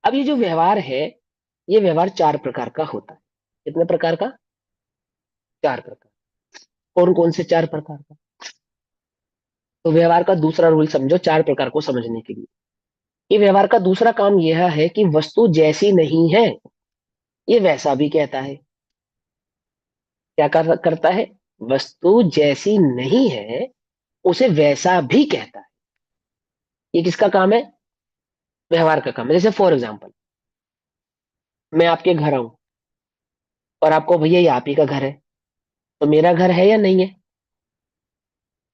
S1: अब ये जो व्यवहार है, ये व्यवहार 4 प्रकार का होता है। कितने प्रकार का? 4 प्रकार। कौन कौन से 4 प्रकार का? तो व्यवहार का दूसरा रूल समझो 4 प्रकार को समझने के लिए। ये व्यवहार का दूसरा काम यह है कि वस्तु जैसी नहीं है, ये वैसा भी कहता है। क्या करता है? वस्तु जैसी नहीं है उसे वैसा भी कहता है। ये किसका काम है? व्यवहार का काम है। जैसे फॉर एग्जाम्पल, मैं आपके घर आऊं और आपको भैया ये आप ही का घर है, तो मेरा घर है या नहीं है?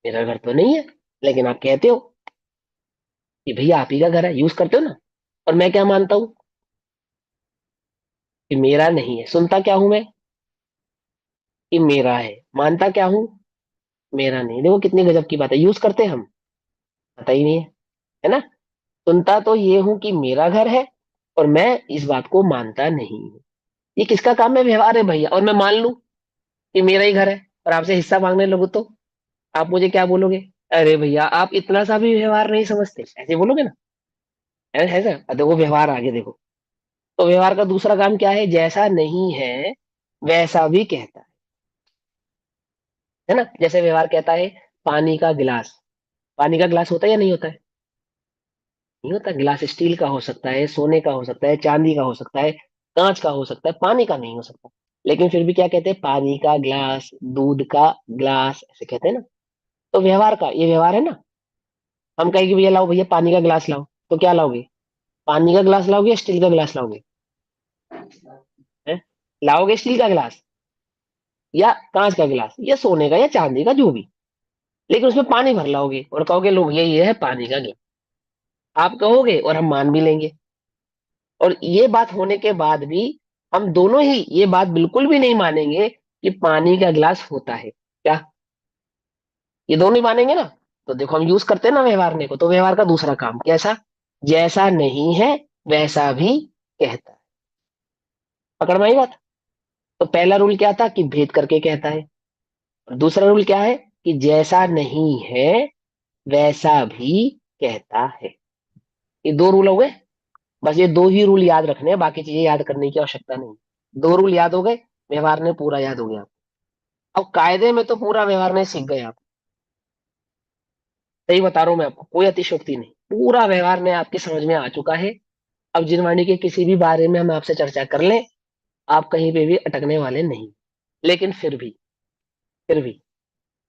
S1: मेरा घर तो नहीं है, लेकिन आप कहते हो कि भैया आप ही का घर है, यूज करते हो ना। और मैं क्या मानता हूं? कि मेरा नहीं है। सुनता क्या हूं मैं? कि मेरा है। मानता क्या हूं? मेरा नहीं। देखो कितनी गजब की बात है। यूज करते हम, पता ही नहीं है ना? सुनता तो ये हूं कि मेरा घर है, और मैं इस बात को मानता नहीं हूं। ये किसका काम है? व्यवहार है भैया। और मैं मान लूं कि मेरा ही घर है और आपसे हिस्सा मांगने लगूं तो आप मुझे क्या बोलोगे? अरे भैया आप इतना सा भी व्यवहार नहीं समझते, ऐसे बोलोगे ना? है सर? देखो व्यवहार आगे देखो। तो व्यवहार का दूसरा काम क्या है? जैसा नहीं है वैसा भी कहता है ना? जैसे व्यवहार कहता है पानी का गिलास। पानी का गिलास होता है या नहीं होता है? नहीं होता। गिलास स्टील का हो सकता है, सोने का हो सकता है, चांदी का हो सकता है, कांच का हो सकता है, पानी का नहीं हो सकता। लेकिन फिर भी क्या कहते हैं? पानी का गिलास, दूध का गिलास, ऐसे कहते हैं ना। तो व्यवहार का ये व्यवहार है ना। हम कहेंगे भैया लाओ, भैया पानी का गिलास लाओ, तो क्या लाओगे? पानी का गिलास लाओगे या स्टील का गिलास लाओगे? हैं? लाओगे स्टील का गिलास या कांच का गिलास या सोने का या चांदी का, जो भी। लेकिन उसमें पानी भर लाओगे और कहोगे लो भैया ये है पानी का गिलास। आप कहोगे और हम मान भी लेंगे। और ये बात होने के बाद भी हम दोनों ही ये बात बिल्कुल भी नहीं मानेंगे कि पानी का गिलास होता है। क्या ये दोनों ही मानेंगे ना? तो देखो हम यूज करते हैं ना व्यवहार ने को। तो व्यवहार का दूसरा काम कैसा? जैसा नहीं है वैसा भी कहता है। पकड़ में आई बात? तो पहला रूल क्या था? कि भेद करके कहता है। दूसरा रूल क्या है कि जैसा नहीं है वैसा भी कहता है। ये दो रूल हो गए। बस ये दो ही रूल याद रखने हैं, बाकी चीजें याद करने की आवश्यकता नहीं। दो रूल याद हो गए, व्यवहार ने पूरा याद हो गया। अब कायदे में तो पूरा व्यवहार ने सीख गए आप। सही बता रहा हूं मैं आपको, कोई अतिशयोक्ति नहीं, पूरा व्यवहार ने आपकी समझ में आ चुका है। अब जिनवाणी के किसी भी बारे में हम आपसे चर्चा कर लें, आप कहीं पे भी अटकने वाले नहीं। लेकिन फिर भी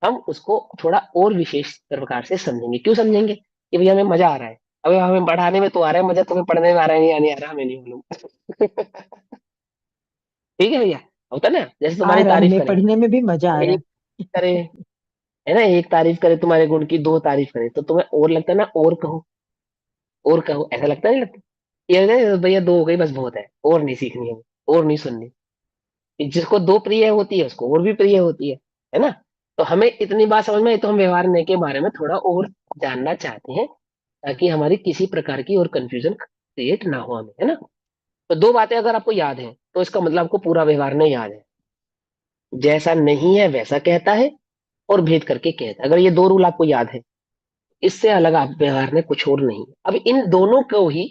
S1: हम उसको थोड़ा और विशेष प्रकार से समझेंगे। क्यों समझेंगे? कि भैया हमें मजा आ रहा है। अबे हमें पढ़ाने में तो आ रहा है मजा, तुम्हें पढ़ने में आ रहा है नहीं आ रहा हमें नहीं मालूम। ठीक है भैया। होता ना, जैसे
S6: आ
S1: तुम्हारी
S6: रहा,
S1: तारीफ
S6: हमें
S1: करें,
S6: पढ़ने में भी मजा आ रहा
S1: एक करे, है ना, एक तारीफ करे तुम्हारे गुण की, दो तारीफ करे तो तुम्हें और लगता है ना, और कहो और कहो, ऐसा लगता नहीं लगता? ये लगता है, भैया दो हो गई बस बहुत है, और नहीं सीखनी है, और नहीं सुननी। जिसको दो प्रिय होती है उसको और भी प्रिय होती है ना। तो हमें इतनी बात समझ में आई, तो हम व्यवहार के बारे में थोड़ा और जानना चाहते हैं, ताकि हमारी किसी प्रकार की और कंफ्यूजन क्रिएट ना हो हमें, है ना। तो दो बातें अगर आपको याद है तो इसका मतलब आपको पूरा व्यवहार नहीं याद है। जैसा नहीं है वैसा कहता है, और भेद करके कहता है। अगर ये दो रूल आपको याद है, इससे अलग आप व्यवहार में कुछ और नहीं। अब इन दोनों को ही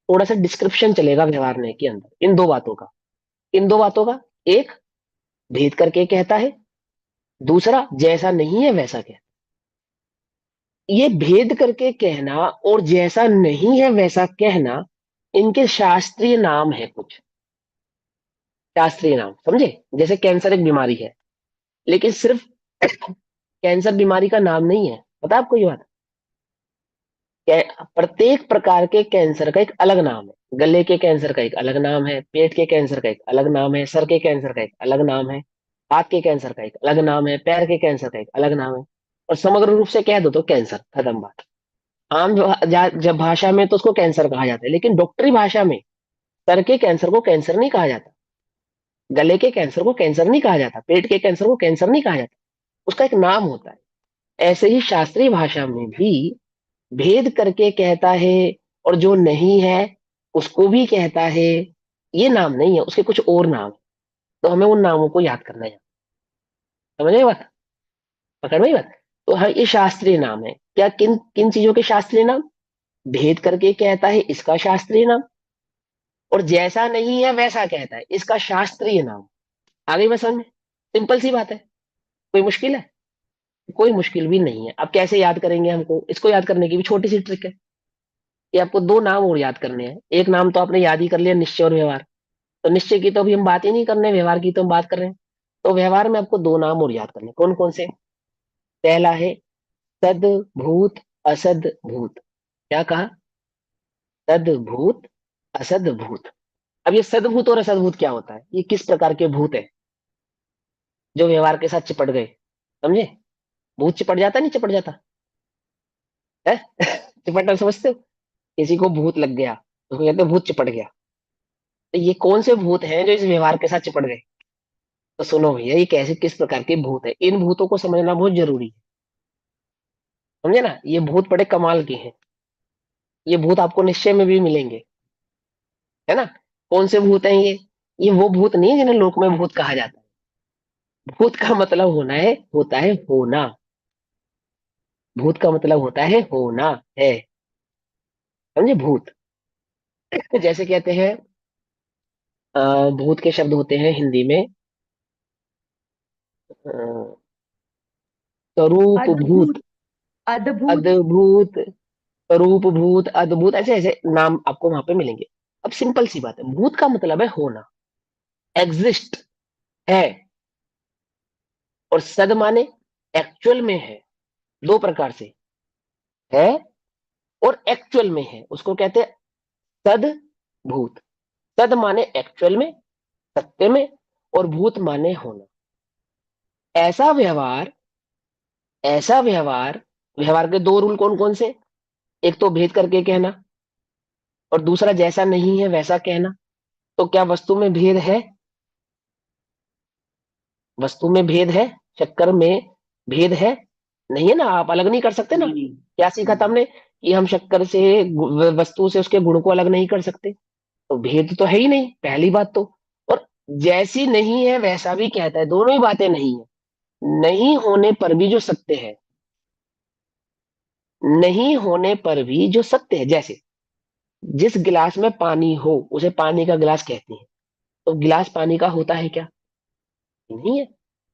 S1: थोड़ा सा डिस्क्रिप्शन चलेगा व्यवहार में के अंदर, इन दो बातों का। इन दो बातों का, एक भेद करके कहता है, दूसरा जैसा नहीं है वैसा कहता है। ये भेद करके कहना और जैसा नहीं है वैसा कहना, इनके शास्त्रीय नाम है कुछ। शास्त्रीय नाम समझे? जैसे कैंसर एक बीमारी है, लेकिन सिर्फ कैंसर बीमारी का नाम नहीं है। पता है आपको ये बात? प्रत्येक प्रकार के कैंसर का एक अलग नाम है। गले के कैंसर का एक अलग नाम है, पेट के कैंसर का एक अलग नाम है, सर के कैंसर का एक अलग नाम है, हाथ के कैंसर का एक अलग नाम है, पैर के कैंसर का एक अलग नाम है। और समग्र रूप से कह दो तो कैंसर, खत्म बात। आम जब भाषा में तो उसको कैंसर कहा जाता है, लेकिन डॉक्टरी भाषा में सर के कैंसर को कैंसर नहीं कहा जाता, गले के कैंसर को कैंसर नहीं कहा जाता, पेट के कैंसर को कैंसर नहीं कहा जाता। उसका एक नाम होता है। ऐसे ही शास्त्रीय भाषा में भी भेद करके कहता है, और जो नहीं है उसको भी कहता है। ये नाम नहीं है, उसके कुछ और नाम है। तो हमें उन नामों को याद करना है। समझ में बात? पकड़ में बात? तो हाँ, ये शास्त्रीय नाम है। क्या, किन किन चीजों के शास्त्रीय नाम? भेद करके कहता है इसका शास्त्रीय नाम, और जैसा नहीं है वैसा कहता है इसका शास्त्रीय नाम। आ गई बस समझ में? सिंपल सी बात है। कोई मुश्किल है? कोई मुश्किल भी नहीं है। अब कैसे याद करेंगे? हमको इसको याद करने की भी छोटी सी ट्रिक है कि आपको दो नाम और याद करने हैं। एक नाम तो आपने याद ही कर लिया, निश्चय और व्यवहार। तो निश्चय की तो अभी हम बात ही नहीं कर रहे, व्यवहार की तो हम बात कर रहे हैं। तो व्यवहार में आपको दो नाम और याद करने, कौन कौन से? पहला है सद भूत असद भूत। क्या कहा? सद भूत असद भूत। अब ये सदभूत और असदभूत क्या होता है? ये किस प्रकार के भूत है जो व्यवहार के साथ चिपट गए? समझे? भूत चिपट जाता नहीं चिपट जाता है? चिपटना समझते हो? किसी को भूत लग गया उसको कहते हैं भूत चिपट गया। तो ये कौन से भूत हैं जो इस व्यवहार के साथ चिपट गए? तो सुनो भैया, ये कैसे किस प्रकार के भूत है, इन भूतों को समझना बहुत जरूरी है। समझे ना? ये भूत बड़े कमाल के हैं। ये भूत आपको निश्चय में भी मिलेंगे, है ना। कौन से भूत हैं ये वो भूत नहीं है जिन्हें लोक में भूत कहा जाता है। भूत का मतलब होता है होना। भूत का मतलब होता है होना है। समझे? भूत जैसे कहते हैं, भूत के शब्द होते हैं हिंदी में, अ, स्वरूप
S2: अद्भुत।
S1: भूत,
S2: अद्भुत।
S1: अद्भुत, स्वरूप भूत, अद्भुत, ऐसे ऐसे नाम आपको वहां पे मिलेंगे। अब सिंपल सी बात है, भूत का मतलब है होना, एग्जिस्ट, है। और सद माने एक्चुअल में है। दो प्रकार से, है और एक्चुअल में है, उसको कहते हैं सद भूत। सद माने एक्चुअल में, सत्य में, और भूत माने होना। ऐसा व्यवहार, ऐसा व्यवहार, व्यवहार के दो रूल कौन कौन से? एक तो भेद करके कहना, और दूसरा जैसा नहीं है वैसा कहना। तो क्या वस्तु में भेद है? वस्तु में भेद है, शक्कर में भेद है? नहीं है ना, आप अलग नहीं कर सकते ना। क्या सीखा था हमने कि हम शक्कर से, वस्तु से उसके गुण को अलग नहीं कर सकते। तो भेद तो है ही नहीं, पहली बात तो। और जैसी नहीं है वैसा भी कहता है, दोनों ही बातें नहीं है। नहीं होने पर भी जो सत्य है, नहीं होने पर भी जो सत्य है, जैसे जिस गिलास में पानी हो उसे पानी का गिलास कहते हैं, तो गिलास पानी का होता है क्या? नहीं है।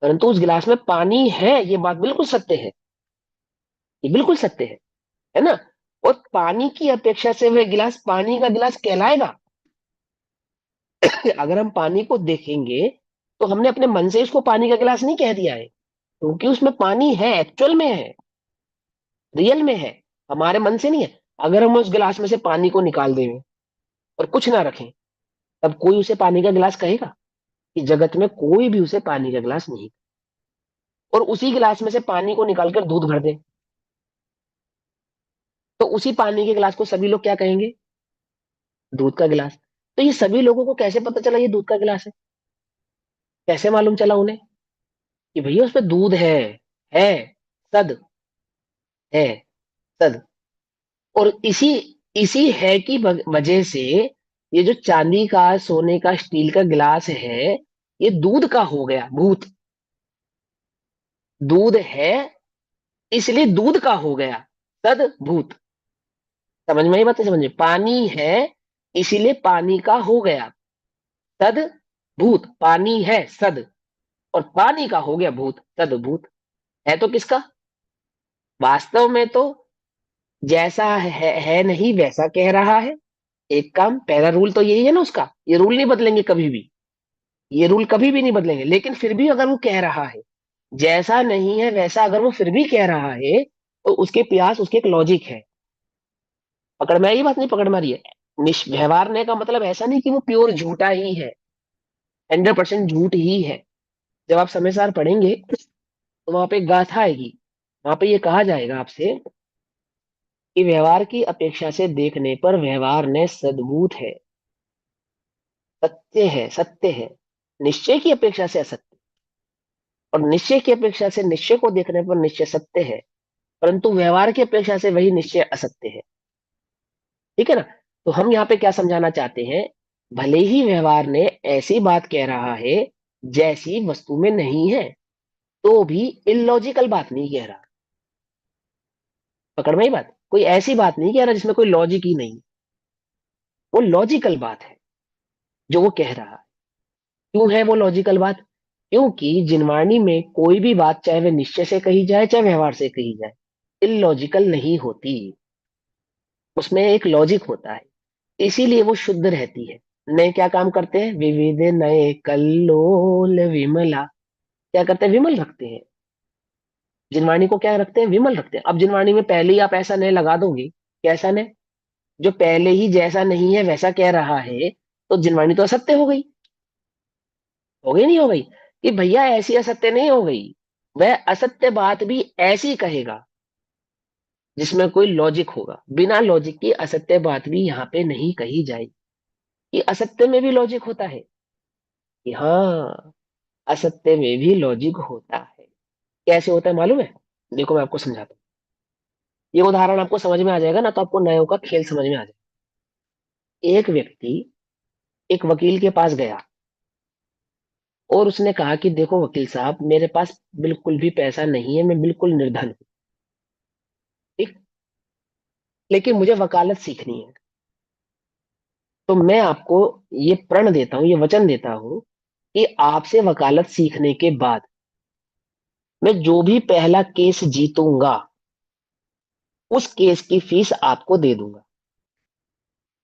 S1: परंतु उस गिलास में पानी है, ये बात बिल्कुल सत्य है, ये बिल्कुल सत्य है ना? और पानी की अपेक्षा से वह गिलास पानी का गिलास कहलाएगा। अगर हम पानी को देखेंगे तो हमने अपने मन से उसको पानी का गिलास नहीं कह दिया है, क्योंकि उसमें पानी है, एक्चुअल में है, रियल में है, हमारे मन से नहीं है। अगर हम उस गिलास में से पानी को निकाल दें और कुछ ना रखें, तब कोई उसे पानी का गिलास कहेगा? कि जगत में कोई भी उसे पानी का गिलास नहीं। और उसी गिलास में से पानी को निकालकर दूध भर दें, तो उसी पानी के गिलास को सभी लोग क्या कहेंगे? दूध का गिलास। तो ये सभी लोगों को कैसे पता चला ये दूध का गिलास है? कैसे मालूम चला उन्हें कि भैया उसमें दूध है सद है, सद। और इसी इसी है की वजह से ये जो चांदी का, सोने का, स्टील का गिलास है, ये दूध का हो गया भूत। दूध है इसलिए दूध का हो गया सद भूत। समझ में आई बात? नहीं समझ में? पानी है इसीलिए पानी का हो गया सद भूत। पानी है सद, और पानी का हो गया भूत, सद भूत। है तो किसका? वास्तव में तो जैसा है नहीं वैसा कह रहा है। एक काम, पहला रूल तो यही है ना उसका, ये रूल नहीं बदलेंगे कभी भी, ये रूल कभी भी नहीं बदलेंगे। लेकिन फिर भी अगर वो कह रहा है जैसा नहीं है वैसा, अगर वो फिर भी कह रहा है, तो उसके प्यास, उसके एक लॉजिक है। पकड़ में आई बात? नहीं पकड़ में आ रही है? व्यवहारने का मतलब ऐसा नहीं कि वो प्योर झूठा ही है, 100% झूठ ही है। जब आप समय सार पढ़ेंगे तो वहां पे एक गाथा आएगी, वहां पे ये कहा जाएगा आपसे कि व्यवहार की अपेक्षा से देखने पर व्यवहार ने सद्भूत है, सत्य है, सत्य है। निश्चय की अपेक्षा से असत्य, और निश्चय की अपेक्षा से निश्चय को देखने पर निश्चय सत्य है, परंतु व्यवहार की अपेक्षा से वही निश्चय असत्य है। ठीक है ना? तो हम यहाँ पे क्या समझाना चाहते हैं? भले ही व्यवहार ने ऐसी बात कह रहा है जैसी वस्तु में नहीं है, तो भी इलॉजिकल बात नहीं कह रहा। पकड़ में ही बात? कोई ऐसी बात नहीं कह रहा जिसमें कोई लॉजिक ही नहीं, वो लॉजिकल बात है जो वो कह रहा है। क्यों है वो लॉजिकल बात? क्योंकि जिनवाणी में कोई भी बात, चाहे वह निश्चय से कही जाए चाहे व्यवहार से कही जाए, इलॉजिकल नहीं होती, उसमें एक लॉजिक होता है, इसीलिए वो शुद्ध रहती है। नए क्या काम करते हैं? विविध नए कल्लोल विमला, क्या करते हैं? विमल रखते हैं। जिनवाणी को क्या रखते हैं? विमल रखते हैं। अब जिनवाणी में पहले ही आप ऐसा नए लगा दोगे, कैसा नए? जो पहले ही जैसा नहीं है वैसा कह रहा है, तो जिनवाणी तो असत्य हो गई। हो गई नहीं हो गई? कि भैया ऐसी असत्य नहीं हो गई, वह असत्य बात भी ऐसी कहेगा जिसमें कोई लॉजिक होगा। बिना लॉजिक की असत्य बात भी यहाँ पे नहीं कही जाएगी। कि असत्य में भी लॉजिक होता है, कि हाँ, असत्य में भी लॉजिक होता है। कैसे होता है मालूम है? देखो मैं आपको समझाता हूँ। ये उदाहरण आपको समझ में आ जाएगा ना, तो आपको नयों का खेल समझ में आ जाएगा। एक व्यक्ति एक वकील के पास गया और उसने कहा कि देखो वकील साहब, मेरे पास बिल्कुल भी पैसा नहीं है, मैं बिल्कुल निर्धन हूं, ठीक, लेकिन मुझे वकालत सीखनी है। तो मैं आपको ये प्रण देता हूं, ये वचन देता हूं कि आपसे वकालत सीखने के बाद मैं जो भी पहला केस जीतूंगा उस केस की फीस आपको दे दूंगा।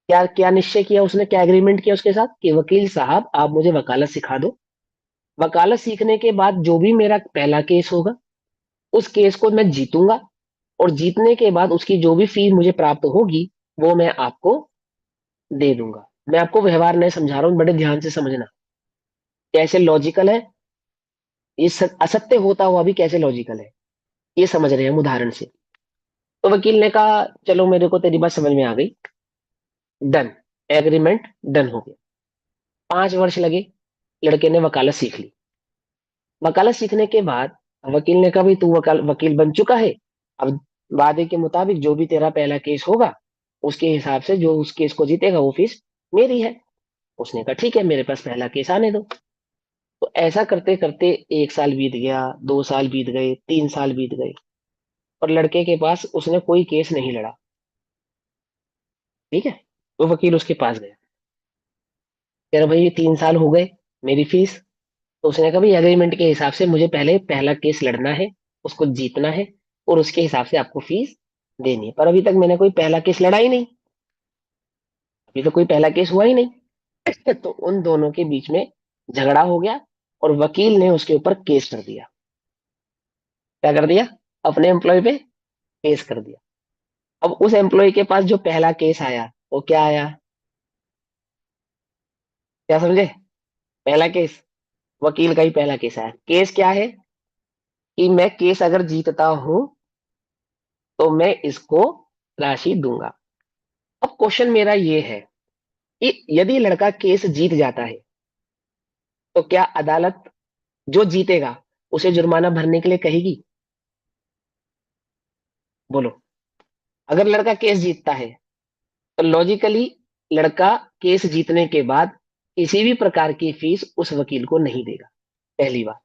S1: क्या क्या निश्चय किया उसने, क्या एग्रीमेंट किया उसके साथ? कि वकील साहब आप मुझे वकालत सिखा दो, वकालत सीखने के बाद जो भी मेरा पहला केस होगा उस केस को मैं जीतूंगा, और जीतने के बाद उसकी जो भी फी मुझे प्राप्त होगी वो मैं आपको दे दूंगा। मैं आपको व्यवहार नहीं समझा रहा हूं, बड़े ध्यान से समझना। कैसे लॉजिकल है ये, असत्य होता हुआ भी कैसे लॉजिकल है, ये समझ रहे हैं हम उदाहरण से। तो वकील ने कहा चलो मेरे को तेरी बात समझ में आ गई, डन, एग्रीमेंट डन हो गया। 5 वर्ष लगे, लड़के ने वकालत सीख ली। वकालत सीखने के बाद वकील ने कहा भाई तू वकील बन चुका है, अब वादे के मुताबिक जो भी तेरा पहला केस होगा उसके हिसाब से जो उस केस को जीतेगा वो फीस मेरी है। उसने कहा ठीक है, मेरे पास पहला केस आने दो। तो ऐसा करते करते 1 साल बीत गया, 2 साल बीत गए, 3 साल बीत गए, और लड़के के पास उसने कोई केस नहीं लड़ा। ठीक है। वो वकील उसके पास गया, कह रहा भाई ये 3 साल हो गए, मेरी फीस। तो उसने कहा भाई एग्रीमेंट के हिसाब से मुझे पहले पहला केस लड़ना है, उसको जीतना है, और उसके हिसाब से आपको फीस देनी है। पर अभी तक मैंने कोई पहला केस लड़ा ही नहीं, अभी तो कोई पहला केस हुआ ही नहीं। तो उन दोनों के बीच में झगड़ा हो गया, और वकील ने उसके ऊपर केस कर दिया। क्या कर दिया? अपने एम्प्लॉय पे केस कर दिया। अब उस एम्प्लॉय के पास जो पहला केस आया, वो क्या आया? क्या समझे? पहला केस, वकील का ही पहला केस आया। केस क्या है? कि मैं केस अगर जीतता हूं तो मैं इसको राशि दूंगा। अब क्वेश्चन मेरा ये है कि यदि लड़का केस जीत जाता है, तो क्या अदालत जो जीतेगा उसे जुर्माना भरने के लिए कहेगी? बोलो। अगर लड़का केस जीतता है, तो लॉजिकली लड़का केस जीतने के बाद किसी भी प्रकार की फीस उस वकील को नहीं देगा। पहली बात।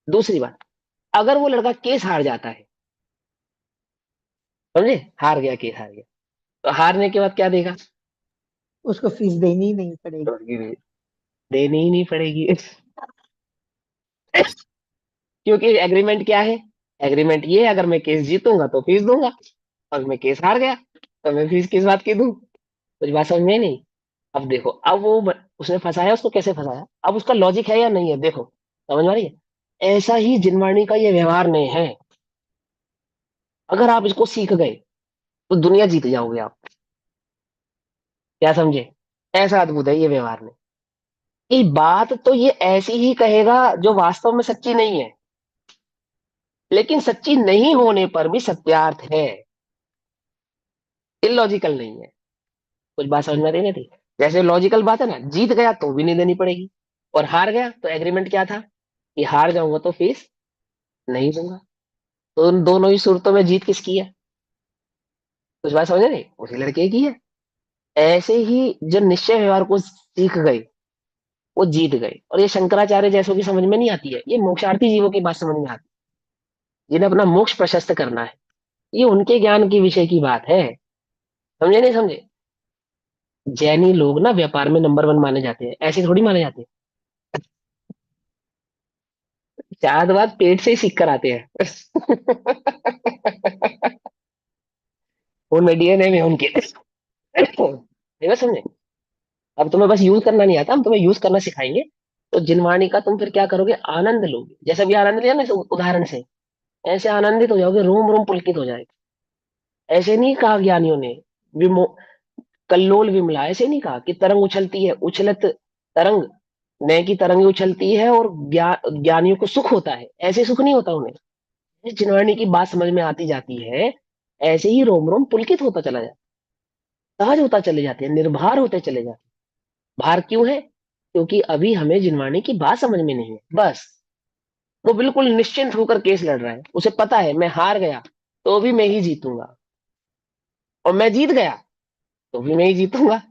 S1: दूसरी बात, अगर वो लड़का केस हार जाता है, समझे, हार गया, केस हार गया, तो हारने के बाद क्या देगा?
S6: उसको फीस देनी ही नहीं पड़ेगी।
S1: देनी ही नहीं पड़ेगी। क्योंकि एग्रीमेंट क्या है? एग्रीमेंट ये है, अगर मैं केस जीतूंगा तो फीस दूंगा, और मैं केस हार गया तो मैं फीस किस बात की दूं? कुछ बात समझ में नहीं। अब देखो, अब उसने फंसाया, उसको कैसे फंसाया, अब उसका लॉजिक है या नहीं है, देखो। समझ में आ रही है? ऐसा ही जिनवाणी का ये व्यवहार नहीं है। अगर आप इसको सीख गए तो दुनिया जीत जाओगे आप। क्या समझे? ऐसा अद्भुत है ये व्यवहार में। ये बात तो ये ऐसी ही कहेगा जो वास्तव में सच्ची नहीं है, लेकिन सच्ची नहीं होने पर भी सत्यार्थ है, इलॉजिकल नहीं है। कुछ बात समझ में नहीं थी? जैसे लॉजिकल बात है ना, जीत गया तो भी नहीं देनी पड़ेगी, और हार गया तो एग्रीमेंट क्या था कि हार जाऊंगा तो फीस नहीं दूंगा। तो उन दोनों ही सूरतों में जीत किसकी है? कुछ बात समझ नहीं, उसी लड़के की है। ऐसे ही जो निश्चय व्यवहार को सीख गए वो जीत गए। और ये शंकराचार्य जैसों की समझ में नहीं आती है, ये मोक्षार्थी जीवों की बात समझ में आती है, जिन्हें अपना मोक्ष प्रशस्त करना है। ये उनके ज्ञान की विषय की बात है। समझे नहीं समझे? जैनी लोग ना व्यापार में नंबर 1 माने जाते हैं, ऐसे थोड़ी माने जाते हैं। चार बात पेट से ही सीख कर आते हैं। उनमें डीएनए में उनके। नहीं बस समझे? अब तुम्हें बस यूज करना नहीं आता, हम तुम्हें यूज करना सिखाएंगे। तो जिनवाणी का तुम फिर क्या करोगे? आनंद लोगे, जैसे भी आनंद लिया ना इस उदाहरण से, ऐसे आनंदित हो जाओगे, रोम रोम पुलकित हो जाएगा। ऐसे नहीं कहा ज्ञानियों ने, विमो कल्लोल विमला, ऐसे नहीं कहा कि तरंग उछलती है, उछलत तरंग, नए की तरंग उछलती है, और ज्ञानियों को सुख होता है, ऐसे सुख नहीं होता उन्हें। जिनवाणी की बात समझ में आती जाती है, ऐसे ही रोम रोम पुलकित होता चला जाता, सहज होता चले जाते हैं, निर्भर होते चले जाते हैं। भार क्यों है? क्योंकि अभी हमें जिनवाणी की बात समझ में नहीं है, बस। वो बिल्कुल निश्चिंत होकर केस लड़ रहा है, उसे पता है मैं हार गया तो भी मैं ही जीतूंगा, और मैं जीत गया तो भी मैं ही जीतूंगा।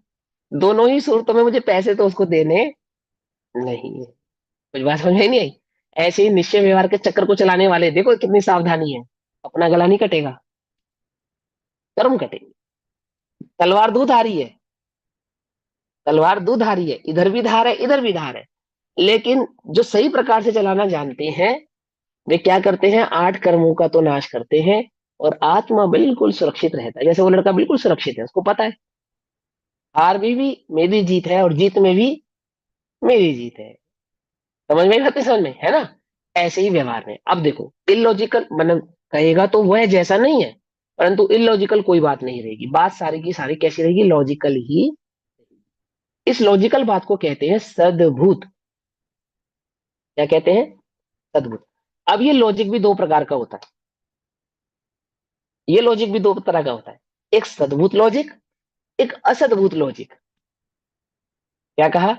S1: दोनों ही सूरतों में मुझे पैसे तो उसको देने नहीं है। कुछ बात समझ में नहीं आई? ऐसे ही निश्चय व्यवहार के चक्कर को चलाने वाले देखो कितनी सावधानी है। अपना गला नहीं कटेगा, कर्म कटेगी। तलवार दूधारी है, तलवार दूधारी है, इधर भी धार है, इधर भी धार है। लेकिन जो सही प्रकार से चलाना जानते हैं, वे क्या करते हैं? 8 कर्मों का तो नाश करते हैं, और आत्मा बिल्कुल सुरक्षित रहता है। जैसे वो लड़का बिल्कुल सुरक्षित है, उसको पता है हार में भी मेरी जीत है, और जीत में भी मेरी जीत है। समझ में आती? समझ में है ना? ऐसे ही व्यवहार में अब देखो, इलॉजिकल मतलब कहेगा तो वह जैसा नहीं है, परंतु इलॉजिकल कोई बात नहीं रहेगी। बात सारी की सारी कैसी रहेगी? लॉजिकल ही। इस लॉजिकल बात को कहते हैं सद्भूत। क्या कहते हैं? सद्भुत। अब ये लॉजिक भी दो प्रकार का होता है, ये लॉजिक भी दो तरह का होता है। एक सद्भुत लॉजिक, एक असद्भुत लॉजिक। क्या कहा?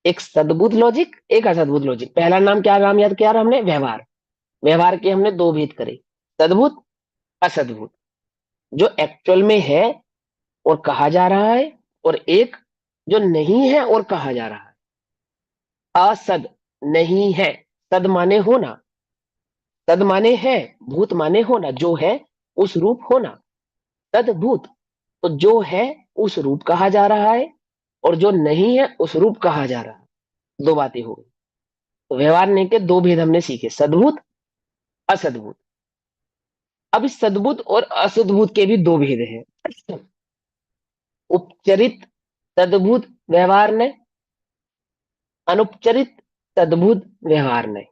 S1: एक सद्भुत लॉजिक, एक असद्भुत लॉजिक। पहला नाम क्या, नाम याद किया हमने? व्यवहार। व्यवहार के हमने दो भेद करे, सद्भुत, असद्भुत। जो एक्चुअल में है और कहा जा रहा है, और एक जो नहीं है और कहा जा रहा है। असद नहीं है। सद माने होना, तद माने है, भूत माने होना, जो है उस रूप होना। तद्भूत, तो जो है उस रूप कहा जा रहा है, और जो नहीं है उस रूप कहा जा रहा है। दो बातें हो गई। तो व्यवहार नहीं के दो भेद हमने सीखे, सद्भूत, असद्भूत। अब इस सद्भूत और असद्भूत के भी दो भेद हैं। उपचरित तद्भूत व्यवहार ने, अनुपचरित तद्भूत व्यवहार ने।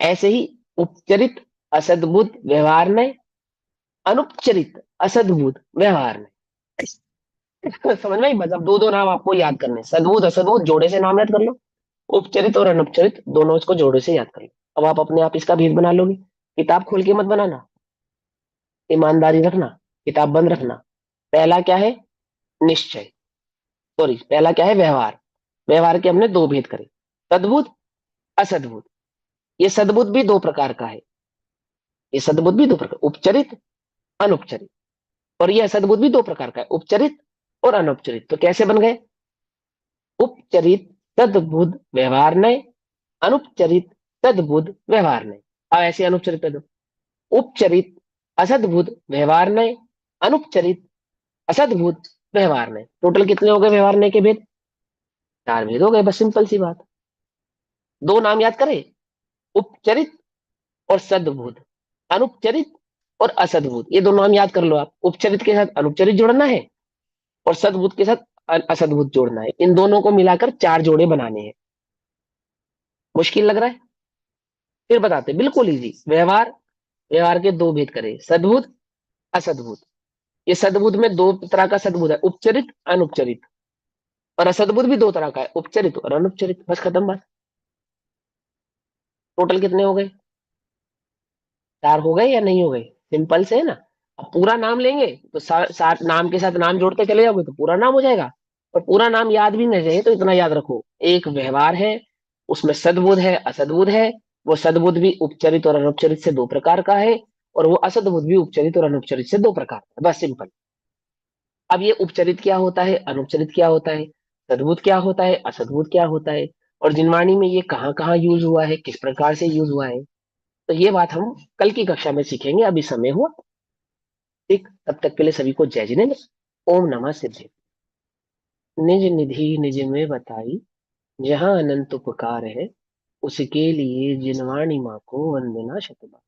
S1: ऐसे ही उपचरित असद्भुत व्यवहार में, अनुपचरित असद्भुत व्यवहार में। समझ में आई? मतलब दो दो नाम आपको याद करने, सद्भुत असद्भुत जोड़े से नाम याद कर लो, उपचरित और अनुपचरित दोनों इसको जोड़े से याद कर लो। अब आप अपने आप इसका भेद बना लोगे। किताब खोल के मत बनाना, ईमानदारी रखना, किताब बंद रखना। पहला क्या है? निश्चय, सॉरी, पहला क्या है? व्यवहार। व्यवहार के हमने दो भेद करे, सद्भुत, असद्भुत। ये सद्भुत भी दो प्रकार का है, ये सद्भुत भी दो प्रकार, उपचरित, अनुपचरित। और ये असद्भुत भी दो प्रकार का है, उपचरित और अनुपचरित। तो कैसे बन गए? उपचरित तद्भुत व्यवहार नय, अनुपचरित तद्भुत व्यवहार नय। अब ऐसे अनुपचरित पद, उपचरित असद्भुत व्यवहार नय, अनुपचरित असद्भुत व्यवहार नय। टोटल कितने हो गए व्यवहार नय के भेद? चार भेद हो गए, बस सिंपल सी बात। दो नाम याद करें, उपचरित और सद्भुत, अनुपचरित और असद्भुत। ये दोनों नाम याद कर लो आप। उपचरित के साथ अनुपचरित जोड़ना है और सद्भुत के साथ असद्भुत जोड़ना है। इन दोनों को मिलाकर चार जोड़े बनाने हैं। मुश्किल लग रहा है? फिर बताते, बिल्कुल इजी। व्यवहार, व्यवहार के दो भेद करें, सद्भुत, असद्भुत। ये सद्भुत में दो तरह का सद्भुत है, उपचरित, अनुपचरित। और असद्भुत भी दो तरह का है, उपचरित और अनुपचरित। बस खत्म बात। टोटल कितने हो गए? चार हो गए या नहीं हो गए? सिंपल से है ना। अब पूरा नाम लेंगे तो साथ नाम के साथ नाम जोड़ते चले जाओगे तो पूरा नाम हो जाएगा। और पूरा नाम याद भी नहीं रहे तो इतना याद रखो, एक व्यवहार है, उसमें सद्बुद्ध है, असद्बुद्ध है। वो सद्बुद्ध भी उपचरित और अनुपचरित से दो प्रकार का है, और वो असद्बुद्ध भी उपचरित और अनुपचरित से दो प्रकार का है। बस सिंपल। अब ये उपचरित क्या होता है, अनुपचरित क्या होता है, सद्बुद्ध क्या होता है, असद्बुद्ध क्या होता है, और जिनवाणी में ये कहाँ कहाँ यूज हुआ है, किस प्रकार से यूज हुआ है, तो ये बात हम कल की कक्षा में सीखेंगे। अभी समय हुआ, ठीक। तब तक के लिए सभी को जय जिनेन्द्र। ओम नमः सिद्धि। निज निधि निज में बताई, जहाँ अनंत उपकार है, उसके लिए जिनवाणी माँ को वंदना शतबार।